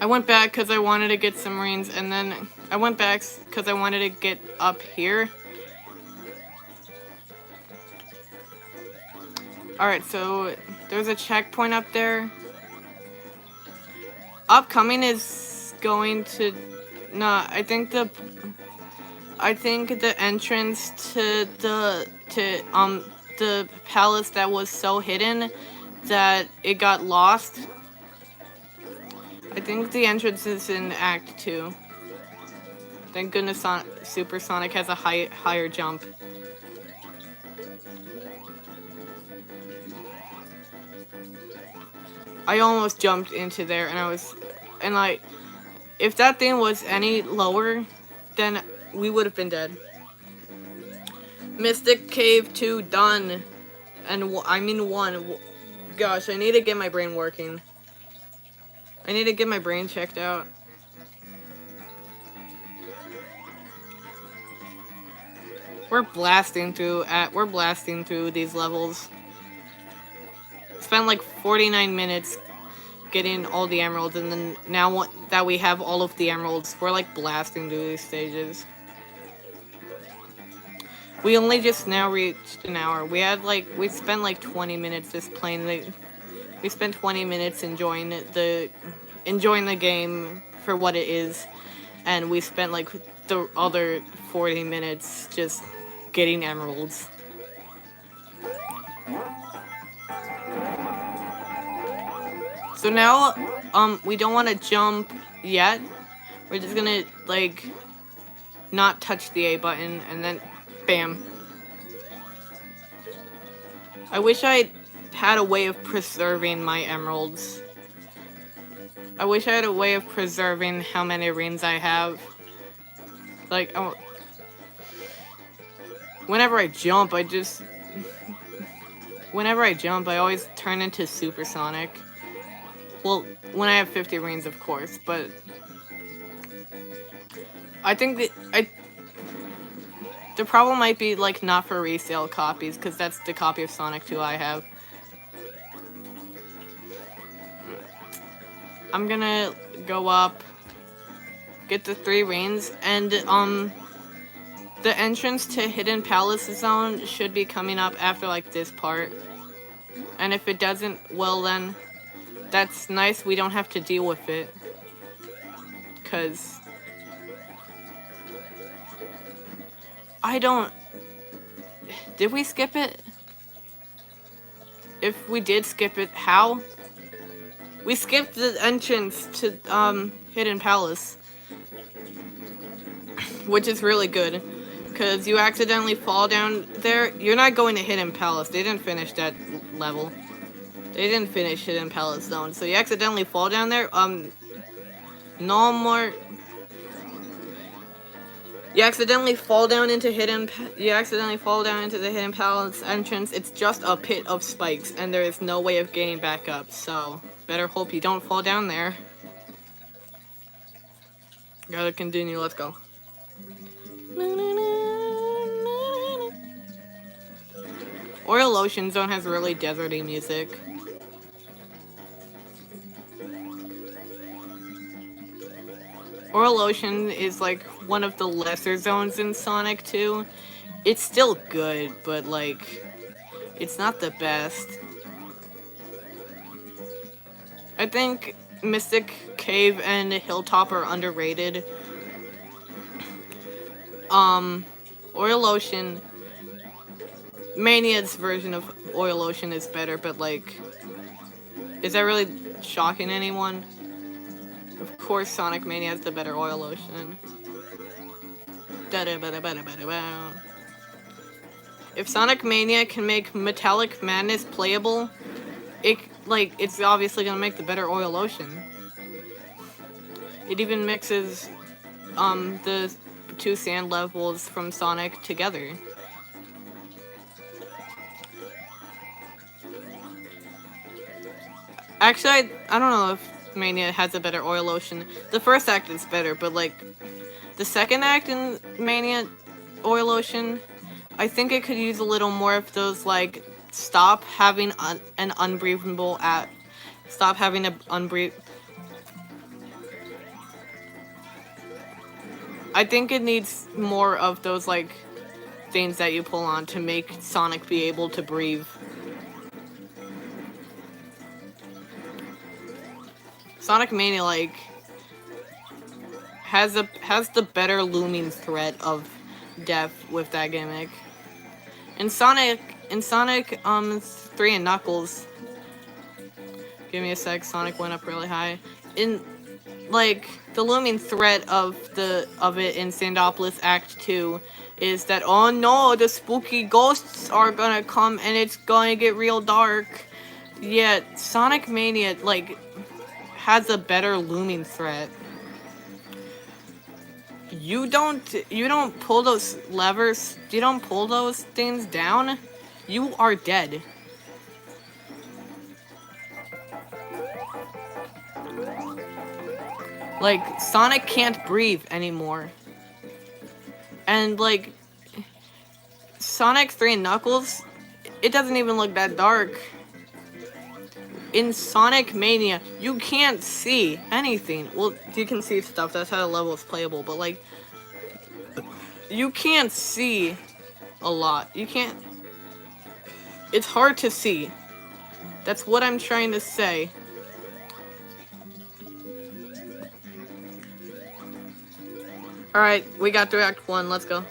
I went back because I wanted to get some rings, and then I went back because I wanted to get up here. Alright, so there's a checkpoint up there. Upcoming is going to... Nah, I think the entrance to the palace that was so hidden that it got lost. I think the entrance is in Act 2. Thank goodness Supersonic has a higher jump. I almost jumped into there, and like, if that thing was any lower, then we would have been dead. Mystic Cave 2 done. And I mean 1. Gosh, I need to get my brain working. I need to get my brain checked out. We're blasting through these levels. Spent like 49 minutes getting all the emeralds, and then now that we have all of the emeralds, we're like blasting through these stages. We only just now reached an hour. We spent like 20 minutes just playing we spent 20 minutes enjoying the game for what it is, and we spent like the other 40 minutes just getting emeralds. So now we don't want to jump yet. We're just gonna, like, not touch the A button, and then, bam. I wish I had a way of preserving my emeralds. I wish I had a way of preserving how many rings I have. Like, whenever I jump, whenever I jump, I always turn into supersonic. Well, when I have 50 rings, of course, but I think that the problem might be, like, not for resale copies, because that's the copy of Sonic 2 I have. I'm gonna go up, get the 3 rings, and, the entrance to Hidden Palace Zone should be coming up after, like, this part. And if it doesn't, well then, that's nice, we don't have to deal with it. Cause did we skip it? If we did skip it, how? We skipped the entrance to, Hidden Palace. Which is really good. Because you accidentally fall down there. You're not going to Hidden Palace. They didn't finish that level. They didn't finish Hidden Palace Zone. So you accidentally fall down there. No more. You accidentally fall down into the Hidden Palace entrance. It's just a pit of spikes, and there is no way of getting back up. So better hope you don't fall down there. Gotta continue. Let's go. Oil Ocean Zone has really deserty music. Oil Ocean is like one of the lesser zones in Sonic 2. It's still good, but like, it's not the best. I think Mystic Cave and Hilltop are underrated. Oil Ocean, Mania's version of Oil Ocean is better, but like, is that really shocking anyone? Of course Sonic Mania has the better Oil Ocean. If Sonic Mania can make Metallic Madness playable, it's obviously gonna make the better Oil Ocean. It even mixes, the 2 sand levels from Sonic together. Actually, I don't know if Mania has a better Oil Ocean. The first act is better, but like, the second act in Mania Oil Ocean, I think it could use a little more of those, like, stop having an unbreathable act. Stop having a I think it needs more of those, like, things that you pull on to make Sonic be able to breathe. Sonic Mania, like, has the better looming threat of death with that gimmick. In Sonic 3 and Knuckles, give me a sec, Sonic went up really high. In, like, the looming threat of it in Sandopolis Act 2 is that, oh no, the spooky ghosts are gonna come and it's gonna get real dark. Yet Sonic Mania, like, has a better looming threat. You don't pull those levers, you don't pull those things down, you are dead. Like, Sonic can't breathe anymore. And, like, Sonic 3 and Knuckles, it doesn't even look that dark. In Sonic Mania, you can't see anything. Well, you can see stuff, that's how the level is playable, but, like, you can't see a lot. You can't... It's hard to see. That's what I'm trying to say. Alright, we got through Act 1, let's go.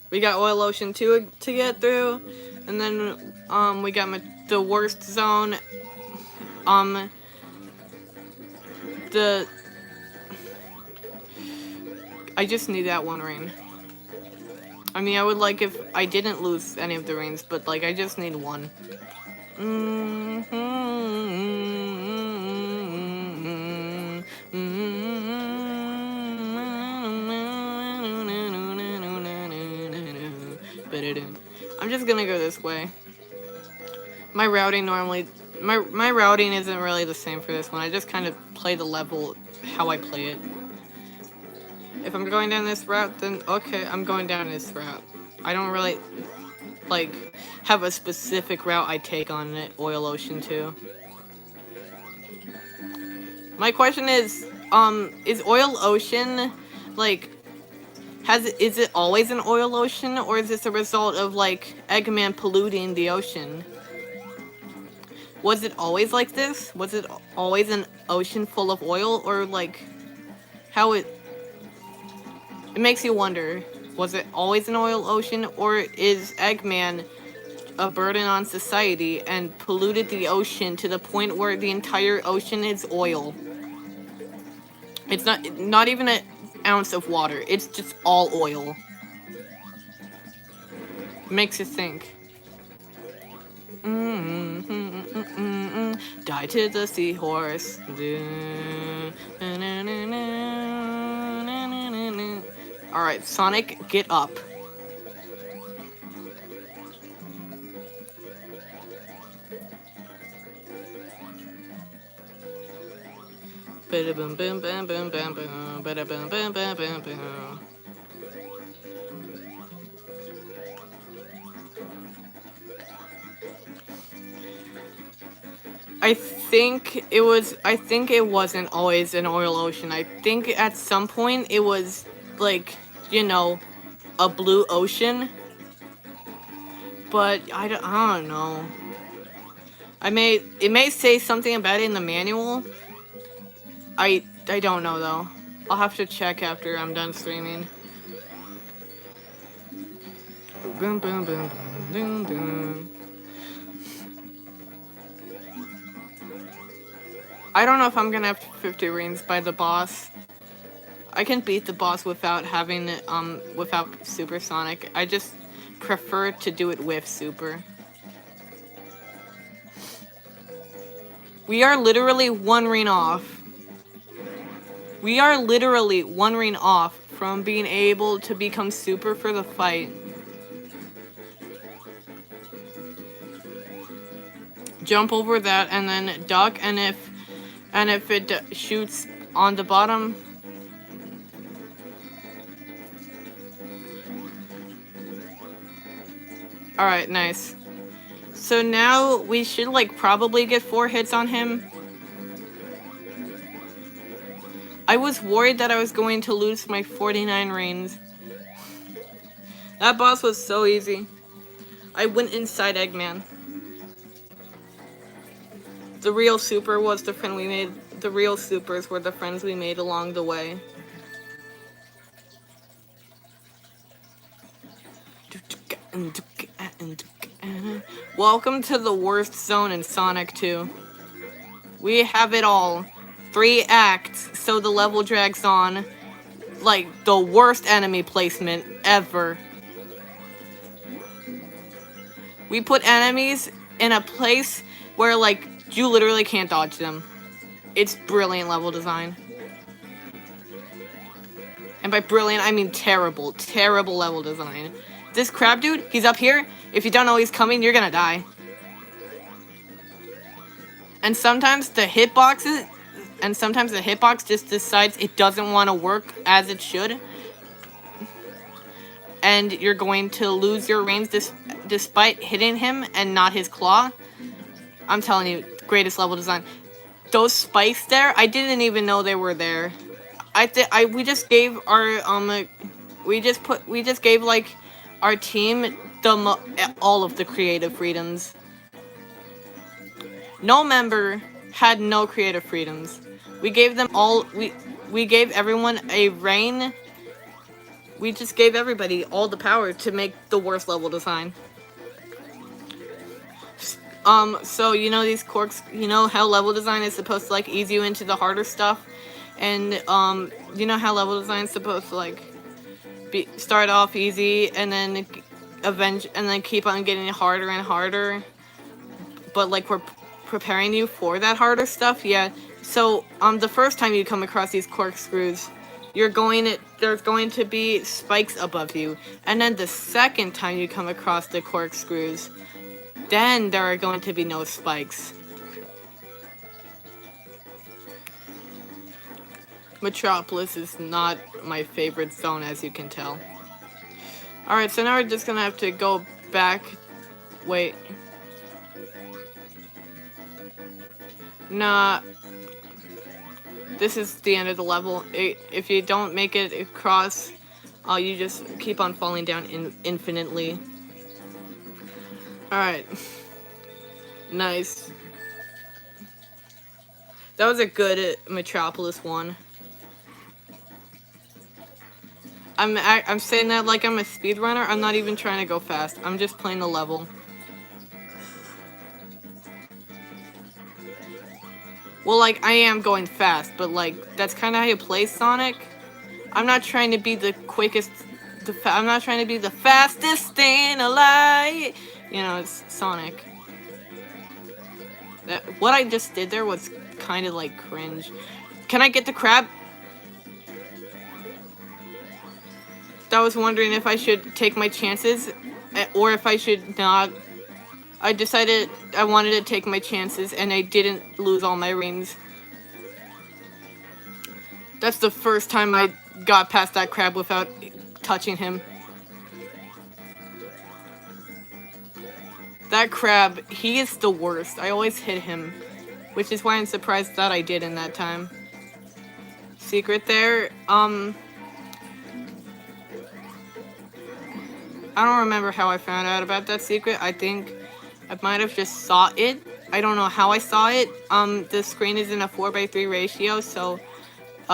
We got Oil Ocean 2 to get through, and then we got the worst zone I just need that one ring. I mean, I would like if I didn't lose any of the rings, but like I just need one. I'm just gonna go this way. My routing isn't really the same for this one. I just kind of play the level how I play it. If I'm going down this route, then okay, I'm going down this route. I don't really like have a specific route I take on it, Oil Ocean 2. My question is Oil Ocean like is it always an oil ocean, or is this a result of like Eggman polluting the ocean? Was it always like this? Was it always an ocean full of oil, or like how it makes you wonder, was it always an oil ocean, or is Eggman a burden on society and polluted the ocean to the point where the entire ocean is oil? It's not even an ounce of water. It's just all oil. Makes you think. Die to the seahorse. Alright, Sonic, get up. Ba-da-boom, boom, boom, boom, boom, boom. Ba-da-boom, boom, boom, boom, boom. I think it wasn't always an oil ocean. I think at some point it was like, you know, a blue ocean. But I don't know. It may say something about it in the manual. I don't know though. I'll have to check after I'm done streaming. Boom, boom, boom, boom, boom. I don't know if I'm gonna have 50 rings by the boss. I can beat the boss without having without Super Sonic. I just prefer to do it with Super. We are literally one ring off. We are literally one ring off from being able to become Super for the fight. Jump over that and then duck, and if it shoots on the bottom. Alright, nice. So now we should like probably get 4 hits on him. I was worried that I was going to lose my 49 rings. That boss was so easy. I went inside Eggman. The real Super was the friend we made. The real Supers were the friends we made along the way. Welcome to the worst zone in Sonic 2. We have it all. 3 acts, so the level drags on. Like, the worst enemy placement ever. We put enemies in a place where, like, you literally can't dodge them. It's brilliant level design. And by brilliant, I mean terrible. Terrible level design. This crab dude, he's up here. If you don't know he's coming, you're gonna die. And sometimes the hitbox just decides it doesn't want to work as it should. And you're going to lose your rings despite hitting him and not his claw. I'm telling you, greatest level design. Those spikes there, I didn't even know they were there. We just gave our we just gave like our team all of the creative freedoms. No member had no creative freedoms. We gave them all. We gave everyone a reign. We just gave everybody all the power to make the worst level design. So you know these corks, you know how level design is supposed to like ease you into the harder stuff, and you know how level design is supposed to like start off easy and then keep on getting harder and harder, but like we're preparing you for that harder stuff. Yeah. So the first time you come across these corkscrews, there's going to be spikes above you, and then the second time you come across the corkscrews, then there are going to be no spikes. Metropolis is not my favorite zone, as you can tell. Alright, so now we're just gonna have to go back. Wait. Nah. This is the end of the level. If you don't make it across, you just keep on falling down infinitely. Alright. Nice. That was a good Metropolis one. I'm saying that like I'm a speedrunner. I'm not even trying to go fast. I'm just playing the level. Well, like, I am going fast, but like, that's kind of how you play Sonic. I'm not trying to be the quickest, I'm not trying to be the fastest thing alive. You know, it's Sonic. What I just did there was kind of like cringe. Can I get the crab? I was wondering if I should take my chances, or if I should not. I decided I wanted to take my chances, and I didn't lose all my rings. That's the first time I got past that crab without touching him. That crab, he is the worst. I always hit him, which is why I'm surprised that I did in that time. Secret there, I don't remember how I found out about that secret. I think I might have just saw it. I don't know how I saw it. The screen is in a 4:3 ratio, so,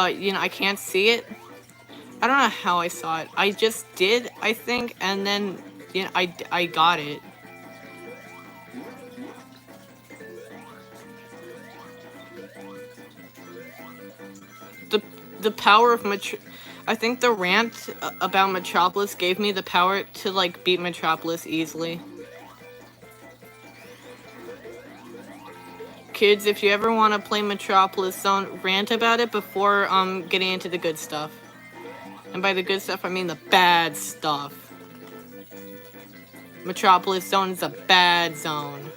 you know, I can't see it. I don't know how I saw it. I just did, I think, and then, you know, I got it. The power of I think the rant about Metropolis gave me the power to, like, beat Metropolis easily. Kids, if you ever want to play Metropolis Zone, rant about it before getting into the good stuff. And by the good stuff, I mean the bad stuff. Metropolis Zone is a bad zone.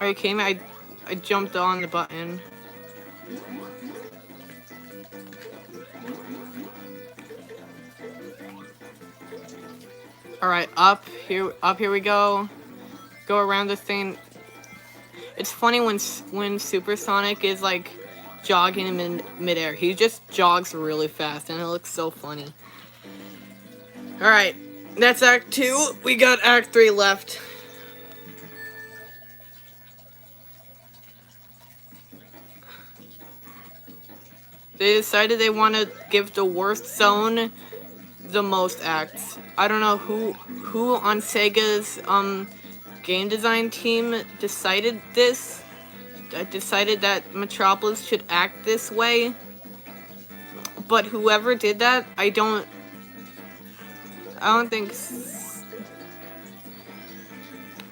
Alright, came. I jumped on the button. Alright, up here we go. Go around this thing. It's funny when Supersonic is like jogging in midair. He just jogs really fast, and it looks so funny. Alright, that's Act 2. We got Act 3 left. They decided they want to give the worst zone the most acts. I don't know who on Sega's game design team decided this. Decided that Metropolis should act this way. But whoever did that, I don't think.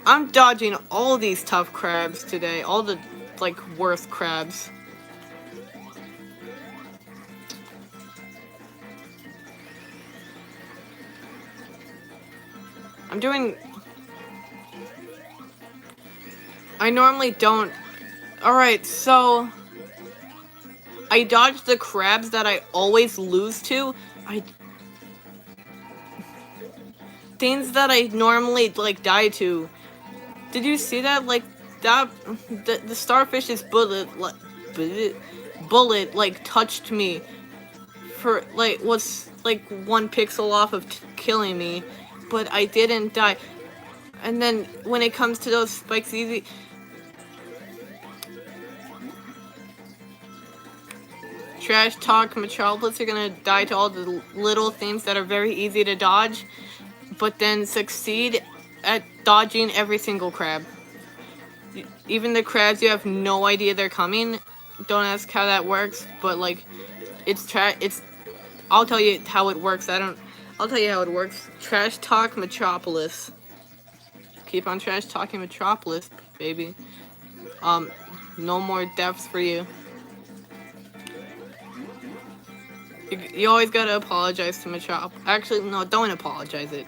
I'm dodging all these tough crabs today. All the like worst crabs. I normally don't. Alright, so I dodged the crabs that I always lose to. Things that I normally like die to. Did you see that? Like that the starfish's bullet like touched me for like was like 1 pixel off of killing me, but I didn't die. And then when it comes to those spikes easy, Trash Talk Metropolis, you're gonna die to all the little things that are very easy to dodge, but then succeed at dodging every single crab. Even the crabs, you have no idea they're coming. Don't ask how that works, but like, it's I'll tell you how it works. I'll tell you how it works. Trash Talk Metropolis. Keep on trash talking Metropolis, baby. No more deaths for you. You always gotta apologize to Metropolis. Actually, no, don't apologize it.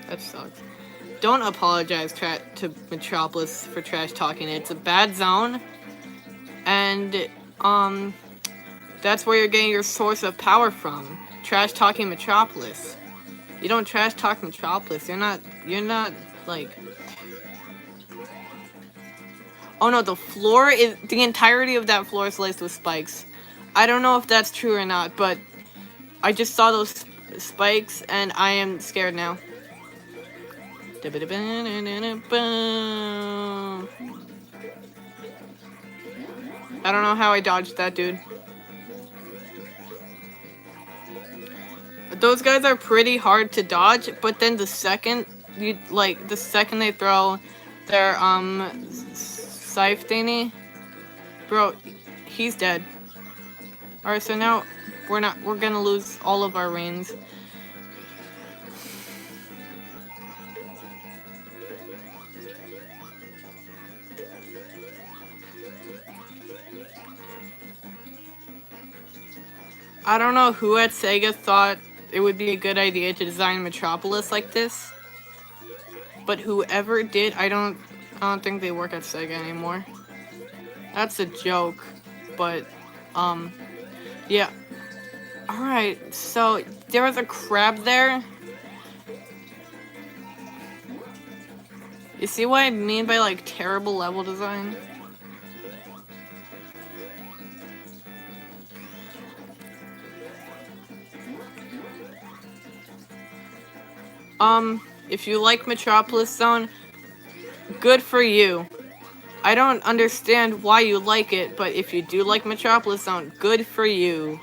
That sucks. Don't apologize to Metropolis for trash talking it. It's a bad zone. And, that's where you're getting your source of power from. Trash talking Metropolis. You don't trash talk Metropolis. You're not, like... Oh no, the entirety of that floor is laced with spikes. I don't know if that's true or not, but I just saw those spikes and I am scared now. I don't know how I dodged that, dude. Those guys are pretty hard to dodge, but then the second they throw their scythe thingy, bro, he's dead. Alright, so now we're gonna lose all of our reigns. I don't know who at Sega thought it would be a good idea to design Metropolis like this, but whoever did, I don't think they work at Sega anymore. That's a joke, but yeah. Alright, so there was a crab there. You see what I mean by like terrible level design? If you like Metropolis Zone, good for you. I don't understand why you like it, but if you do like Metropolis Zone, good for you.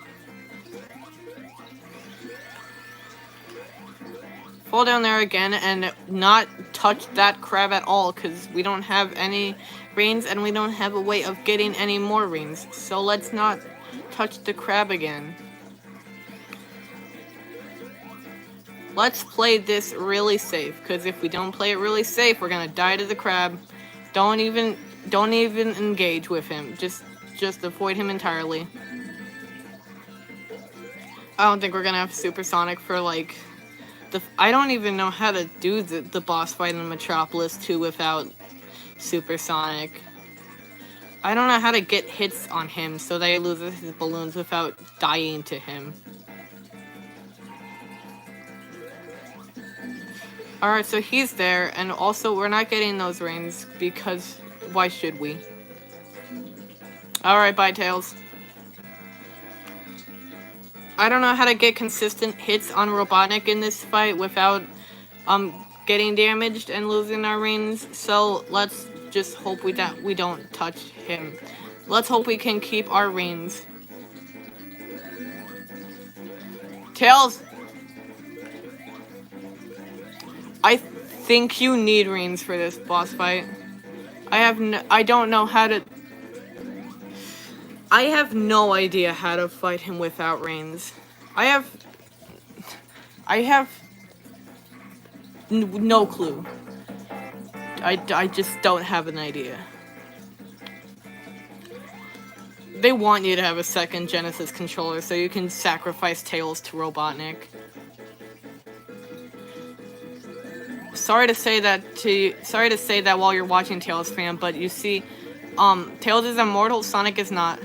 Fall down there again and not touch that crab at all, because we don't have any reins and we don't have a way of getting any more reins. So let's not touch the crab again. Let's play this really safe, because if we don't play it really safe, we're gonna die to the crab. Don't even engage with him. Just avoid him entirely. I don't think we're gonna have Supersonic for like I don't even know how to do the boss fight in Metropolis 2 without Supersonic. I don't know how to get hits on him so that he loses his balloons without dying to him. Alright, so he's there, and also we're not getting those reins because why should we? Alright, bye, Tails. I don't know how to get consistent hits on Robotnik in this fight without getting damaged and losing our reins, so let's just hope we don't touch him. Let's hope we can keep our reins. Tails! I think you need reins for this boss fight. I don't know how to... I have no idea how to fight him without reins. I have no clue. I just don't have an idea. They want you to have a second Genesis controller so you can sacrifice Tails to Robotnik. Sorry to say that while you're watching Tails, fam, but you see, Tails is immortal, Sonic is not.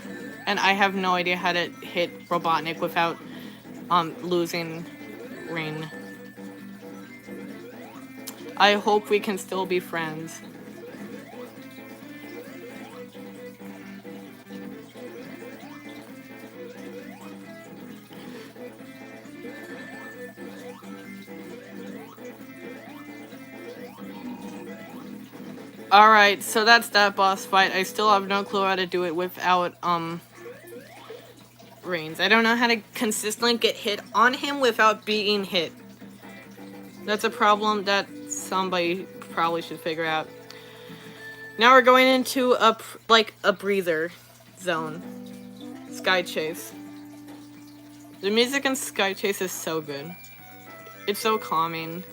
And I have no idea how to hit Robotnik without, losing Ring. I hope we can still be friends. Alright, so that's that boss fight. I still have no clue how to do it without, reins. I don't know how to consistently get hit on him without being hit. That's a problem that somebody probably should figure out. Now we're going into a breather zone. Sky Chase. The music in Sky Chase is so good. It's so calming.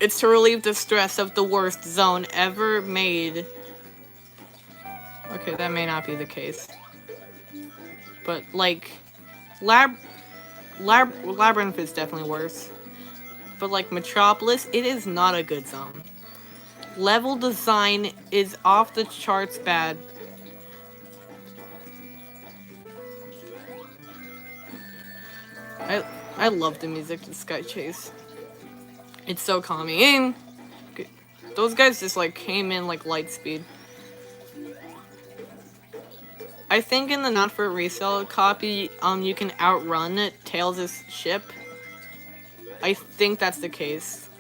It's to relieve the stress of the worst zone ever made. Okay, that may not be the case. But, like, Labyrinth is definitely worse. But, like, Metropolis, it is not a good zone. Level design is off the charts bad. I love the music in Sky Chase. It's so calming. Those guys just like came in like light speed. I think in the not for resale copy, you can outrun Tails' ship. I think that's the case.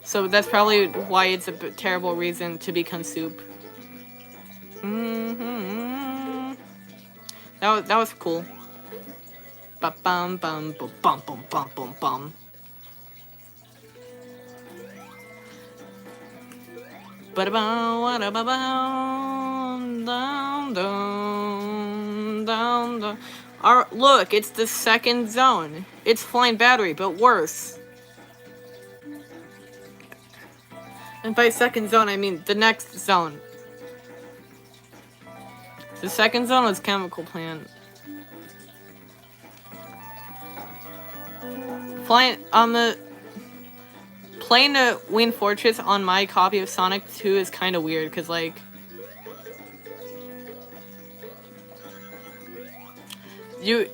So that's probably why it's a terrible reason to become soup. That was cool. Ba bum bum bum bum bum bum bum bum. Ba bum ba bum down down down down. Look, it's the second zone. It's Flying Battery, but worse. And by second zone, I mean the next zone. The second zone was Chemical Plant. Playing the Winged Fortress on my copy of Sonic 2 is kind of weird, because, like,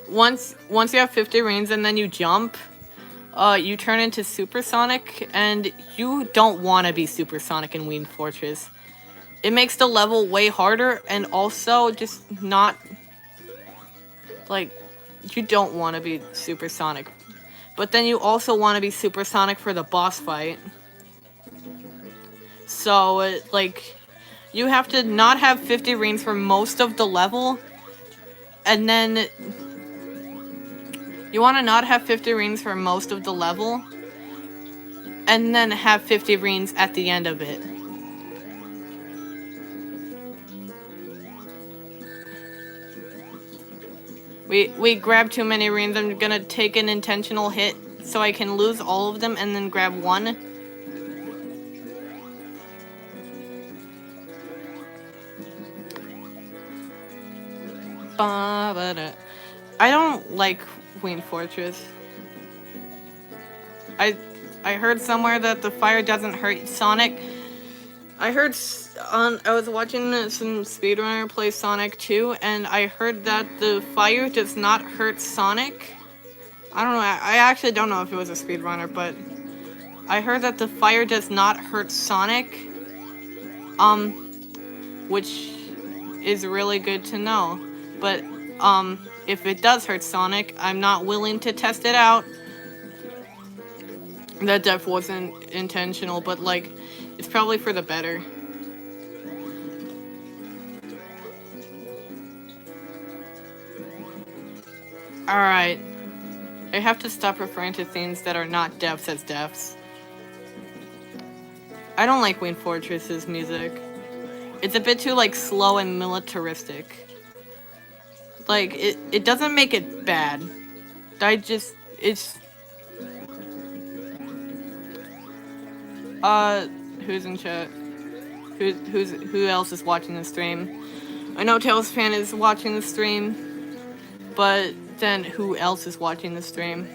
once you have 50 rings and then you jump, you turn into Supersonic, and you don't want to be Supersonic in Winged Fortress. It makes the level way harder, and also just not, like, you don't want to be Supersonic. But then you also want to be Supersonic for the boss fight. So, like, you have to not have 50 rings for most of the level, and then you want to not have 50 rings for most of the level, and then have 50 rings at the end of it. We grabbed too many rings. I'm gonna take an intentional hit so I can lose all of them and then grab one. I don't like Winged Fortress. I heard somewhere that the fire doesn't hurt Sonic. I was watching some speedrunner play Sonic 2, and I heard that the fire does not hurt Sonic. I don't know, I actually don't know if it was a speedrunner, but I heard that the fire does not hurt Sonic, which is really good to know. But, if it does hurt Sonic, I'm not willing to test it out. That death wasn't intentional, but, like, it's probably for the better. Alright. I have to stop referring to things that are not deaths as deaths. I don't like Winged Fortress's music. It's a bit too, like, slow and militaristic. Like, it doesn't make it bad. Who's in chat? Who else is watching the stream? I know Tails Fan is watching the stream, but then who else is watching the stream?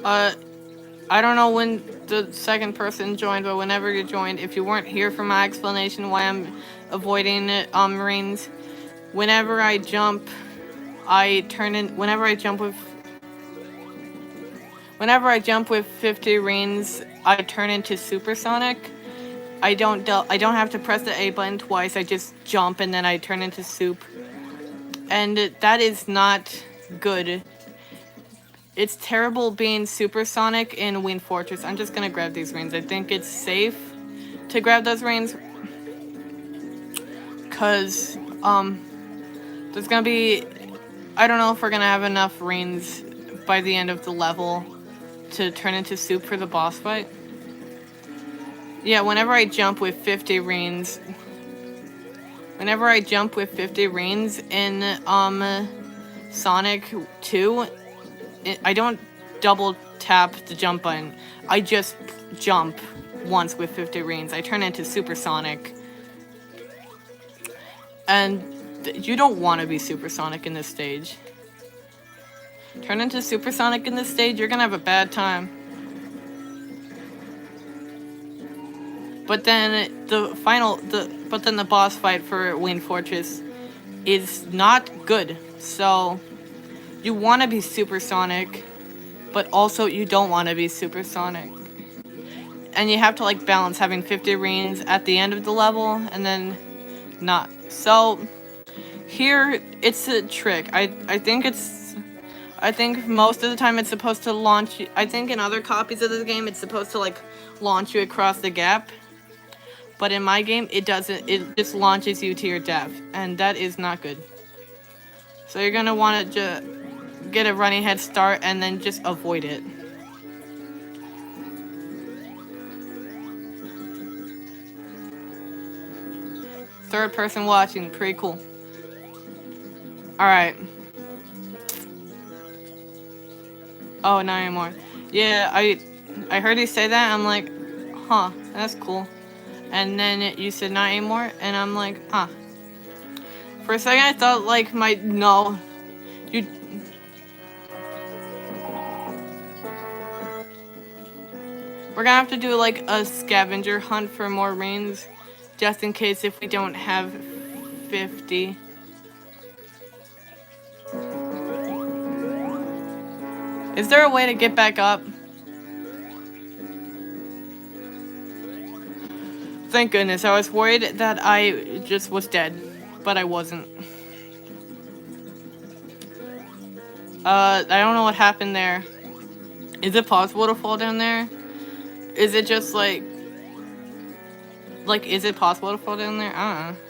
I don't know when the second person joined, but whenever you joined, if you weren't here for my explanation why I'm avoiding rings, whenever I jump, whenever I jump with 50 rings, I turn into Supersonic. I don't have to press the A button twice. I just jump and then I turn into soup. And that is not good. It's terrible being Supersonic in Winged Fortress. I'm just gonna grab these rings. I think it's safe to grab those rings. 'Cause, There's gonna be... I don't know if we're gonna have enough rains by the end of the level to turn into soup for the boss fight. Yeah, whenever I jump with 50 rains... Whenever I jump with 50 rains in, Sonic 2, I don't double tap the jump button. I just jump once with 50 rains. I turn into Super Sonic. And you don't want to be Super Sonic in this stage. Turn into Super Sonic in this stage, you're gonna have a bad time. But then the boss fight for Wayne Fortress is not good. So you want to be Super Sonic, but also you don't want to be Super Sonic. And you have to like balance having 50 rings at the end of the level and then not. So here it's a trick. I think most of the time it's supposed to launch you. I think in other copies of this game it's supposed to like launch you across the gap. But in my game, it doesn't. It just launches you to your death, and that is not good. So you're gonna want to get a running head start and then just avoid it. Third person watching, pretty cool. Alright. Oh, not anymore. Yeah, I heard you say that, I'm like, huh, that's cool. And then you said not anymore, and I'm like, huh. For a second I thought like no. You... We're gonna have to do like a scavenger hunt for more rings, just in case if we don't have 50. Is there a way to get back up? Thank goodness, I was worried that I just was dead, but I wasn't. I don't know what happened there. Is it possible to fall down there? Is it just like, is it possible to fall down there? I don't know.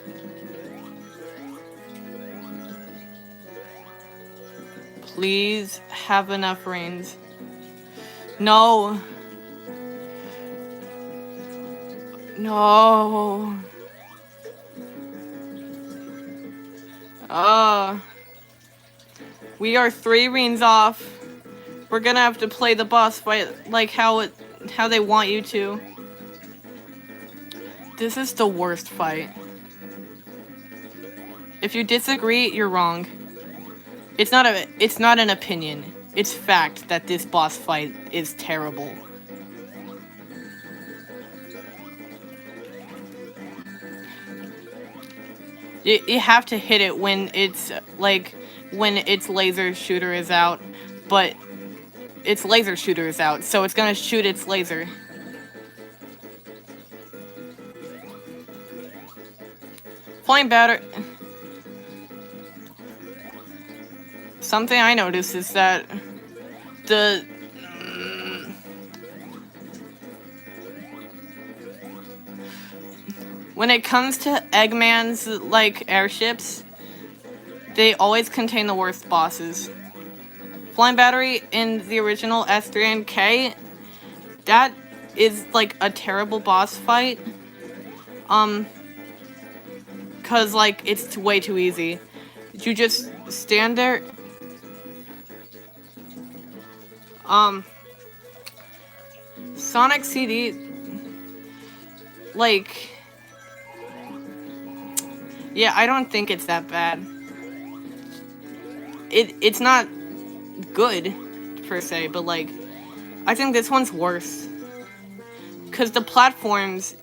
Please have enough rains. No. No. We are 3 rings off. We're gonna have to play the boss fight like how they want you to. This is the worst fight. If you disagree, you're wrong. It's not an opinion. It's fact that this boss fight is terrible. You have to hit it when its laser shooter is out, but its laser shooter is out, so it's gonna shoot its laser. Flame battery. Something I noticed is that when it comes to Eggman's airships, they always contain the worst bosses. Flame battery in the original S3 and K, that is like a terrible boss fight. Cause it's way too easy. You just stand there. Sonic CD, yeah, I don't think it's that bad. It's not good, per se, but I think this one's worse. Cause the platforms,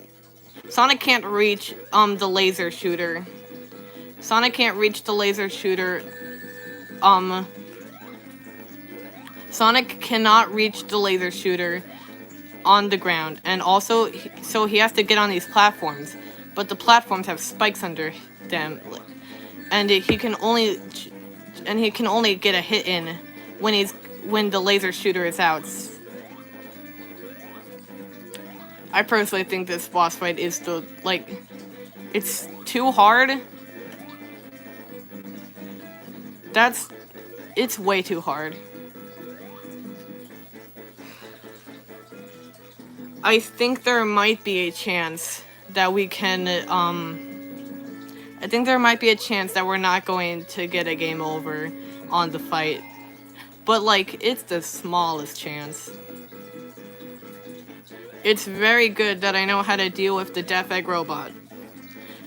Sonic can't reach, the laser shooter. Sonic can't reach the laser shooter, Sonic cannot reach the laser shooter on the ground, and also, so he has to get on these platforms, but the platforms have spikes under them, and he can only get a hit in when the laser shooter is out. I personally think this boss fight is it's too hard. It's way too hard. I think there might be a chance that we can, I think there might be a chance that we're not going to get a game over on the fight. But, like, it's the smallest chance. It's very good that I know how to deal with the Death Egg Robot.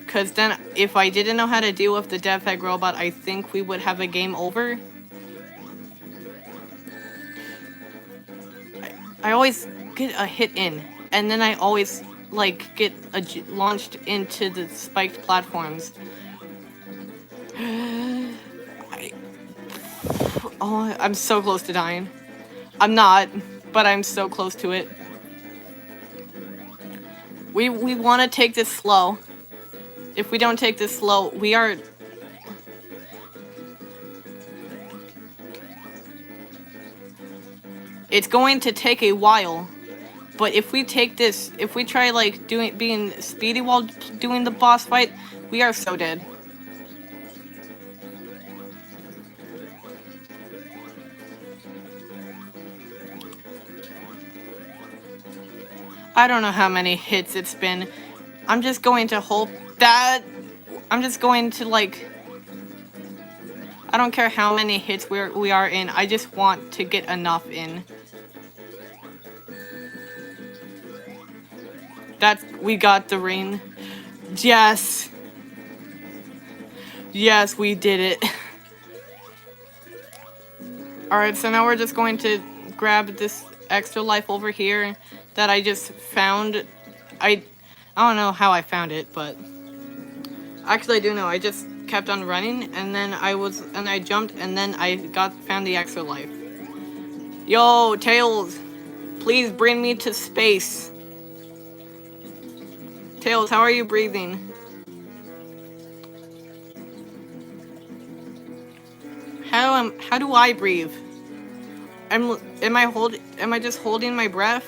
Because then, if I didn't know how to deal with the Death Egg Robot, I think we would have a game over. I always get a hit in, and then I always, like, get launched into the spiked platforms. Oh, I'm so close to dying. I'm not, but I'm so close to it. We want to take this slow. If we don't take this slow, we are... It's going to take a while. But if we take this, if we try, like, being speedy while doing the boss fight, we are so dead. I don't know how many hits it's been. I'm just going to hope that... I'm just going to, like... I don't care how many hits we are in. I just want to get enough in. We got the ring. Yes. Yes, we did it. Alright, so now we're just going to grab this extra life over here that I just found. I don't know how I found it, but actually I do know. I just kept on running, and then I jumped, and then I found the extra life. Yo, Tails, please bring me to space. Tails, how are you breathing? How do I breathe? Am I just holding my breath?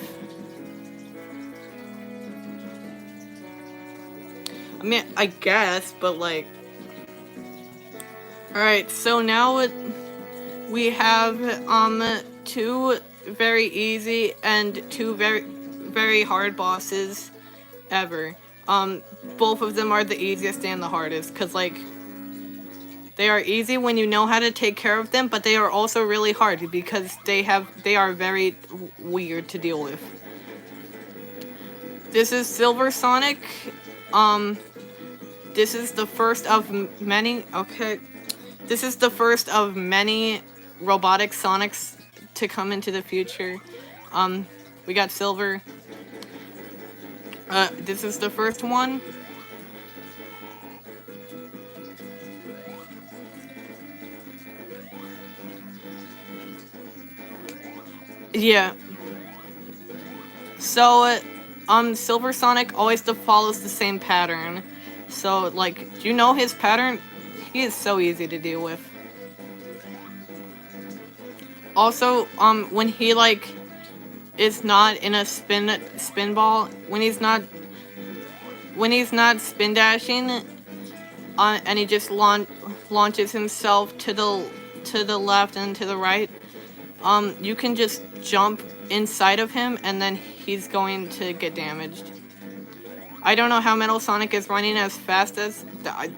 I mean, I guess, but like... Alright, so now we have, two very easy and two very, very hard bosses ever. Both of them are the easiest and the hardest, because, like, they are easy when you know how to take care of them, but they are also really hard because they are very weird to deal with. This is Silver Sonic. This is the first of many, okay. This is the first of many robotic Sonics to come into the future. We got Silver. This is the first one. Yeah. So, Silver Sonic always follows the same pattern. So, like, do you know his pattern? He is so easy to deal with. Also, when he, like, is not in a spin ball, when he's not spin dashing, and he just launches himself to the left and to the right, you can just jump inside of him, and then he's going to get damaged. I don't know how Metal Sonic is running as fast as...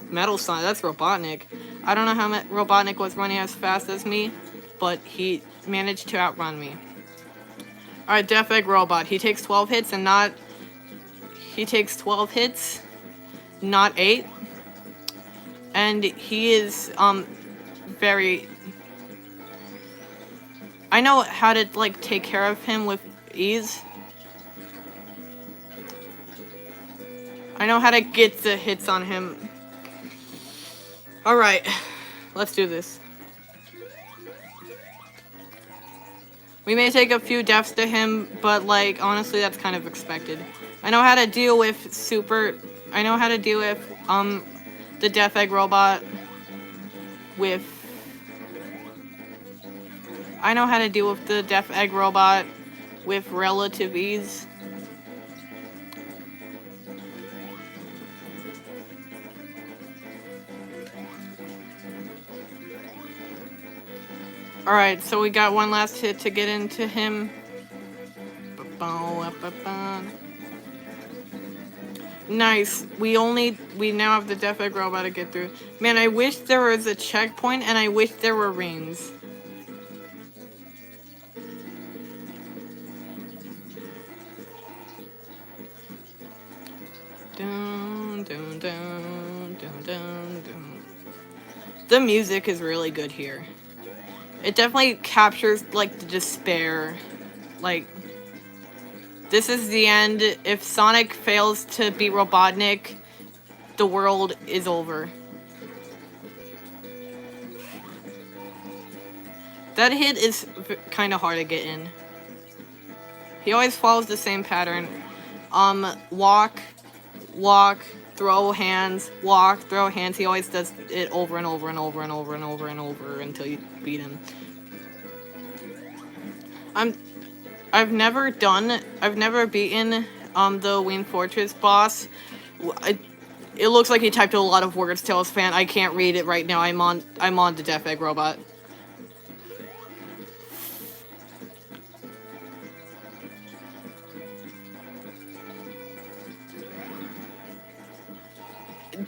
Metal Sonic, that's Robotnik. I don't know how Robotnik was running as fast as me, but he managed to outrun me. Alright, Death Egg Robot. He takes 12 hits and not... He takes 12 hits, not 8. And he is, very... I know how to, like, take care of him with ease. I know how to get the hits on him. Alright, let's do this. We may take a few deaths to him, but, like, honestly, that's kind of expected. I know how to deal with the Death Egg Robot with... I know how to deal with the Death Egg Robot with relative ease. Alright, so we got one last hit to get into him. Nice. We now have the Death Egg robot to get through. Man, I wish there was a checkpoint and I wish there were rings. Dun, dun, dun, dun, dun, dun. The music is really good here. It definitely captures, like, the despair. Like, this is the end. If Sonic fails to beat Robotnik, the world is over. That hit is kind of hard to get in. He always follows the same pattern. Walk, throw hands, walk, throw hands. He always does it over and over and over and over and over and over until you beat him. I've never beaten the Wayne Fortress boss. It looks like he typed a lot of words, Tails fan. I can't read it right now. I'm on the Death Egg robot.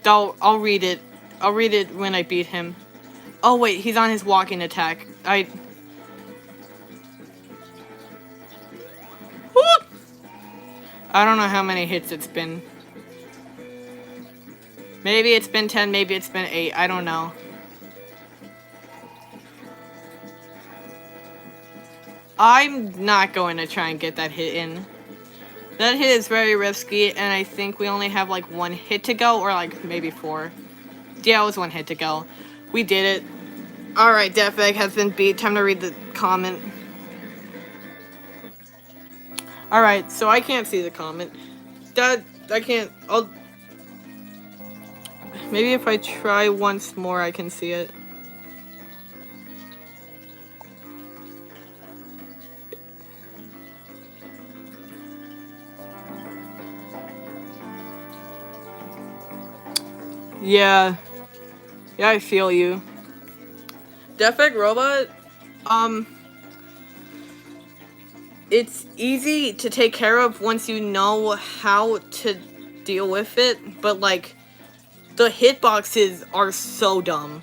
I'll read it. I'll read it when I beat him. Oh wait, he's on his walking attack. I don't know how many hits it's been. Maybe it's been 10, maybe it's been 8, I don't know. I'm not going to try and get that hit in. That hit is very risky, and I think we only have like 1 hit to go, or like maybe 4. Yeah, it was 1 hit to go. We did it. Alright, Death Egg has been beat. Time to read the comment. Alright, so I can't see the comment. Maybe if I try once more, I can see it. Yeah, I feel you. Death Egg robot, it's easy to take care of once you know how to deal with it, but like, the hitboxes are so dumb.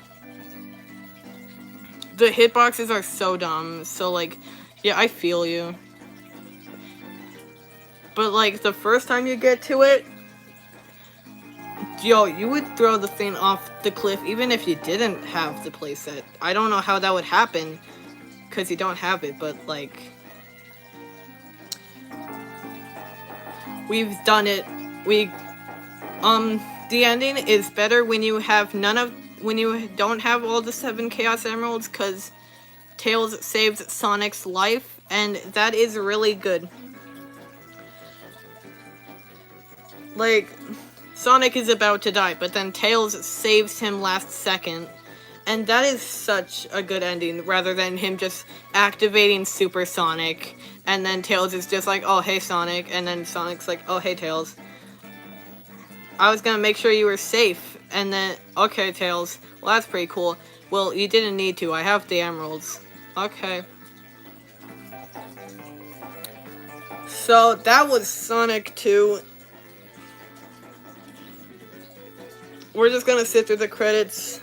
The hitboxes are so dumb, so like, yeah, I feel you. But like, the first time you get to it, yo, you would throw the thing off the cliff even if you didn't have the playset. I don't know how that would happen, because you don't have it, but like, we've done it. The ending is better when you have when you don't have all the 7 Chaos Emeralds, because Tails saves Sonic's life, and that is really good. Like, Sonic is about to die, but then Tails saves him last second, and that is such a good ending, rather than him just activating Super Sonic, and then Tails is just like, oh, hey, Sonic, and then Sonic's like, oh, hey, Tails. I was gonna make sure you were safe, and then, okay, Tails, well, that's pretty cool. Well, you didn't need to, I have the emeralds. Okay. So, that was Sonic 2. We're just gonna sit through the credits.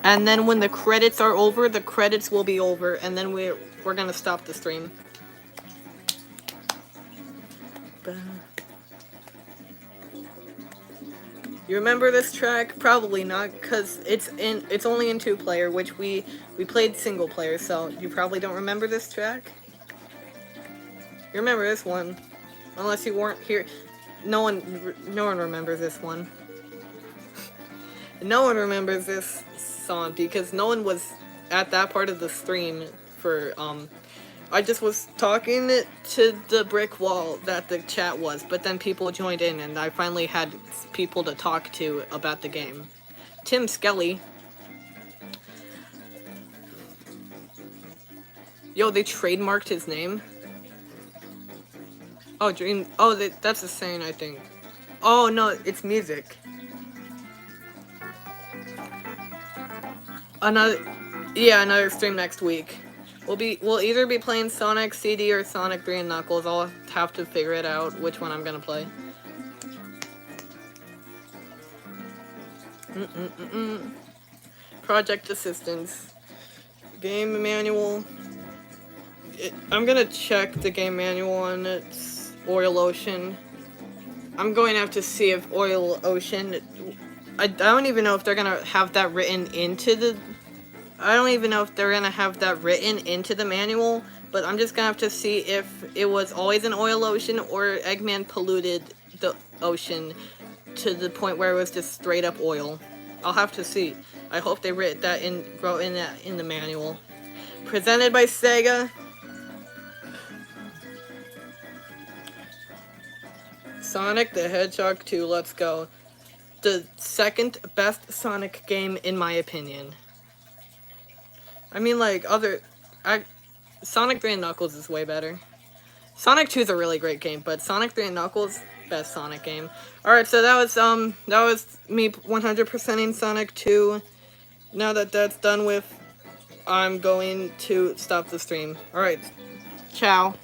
And then when the credits are over, the credits will be over, and then we're gonna stop the stream. You remember this track? Probably not, because it's only in 2-player, which we played single player, so you probably don't remember this track. You remember this one, unless you weren't here. No one remembers this one. No one remembers this song because no one was at that part of the stream for I just was talking to the brick wall that the chat was, but then people joined in and I finally had people to talk to about the game. Tim Skelly. Yo, they trademarked his name. Oh, Dream. Oh, that's the saying, I think. Oh, no, it's music. another stream next week. We'll either be playing Sonic CD or Sonic 3 and Knuckles. I'll have to figure it out which one I'm gonna play. Project assistance. Game manual. I'm gonna check the game manual on its Oil Ocean. I'm going to have to see if Oil Ocean... I don't even know if they're gonna have that written into the... I don't even know if they're gonna have that written into the manual, but I'm just gonna have to see if it was always an oil ocean or Eggman polluted the ocean to the point where it was just straight up oil. I'll have to see. I hope they wrote that in the manual. Presented by Sega. Sonic the Hedgehog 2, let's go. The second best Sonic game in my opinion. I mean, like, Sonic 3 and Knuckles is way better. Sonic 2 is a really great game, but Sonic 3 and Knuckles, best Sonic game. Alright, so that was me 100%ing Sonic 2. Now that that's done with, I'm going to stop the stream. Alright, ciao.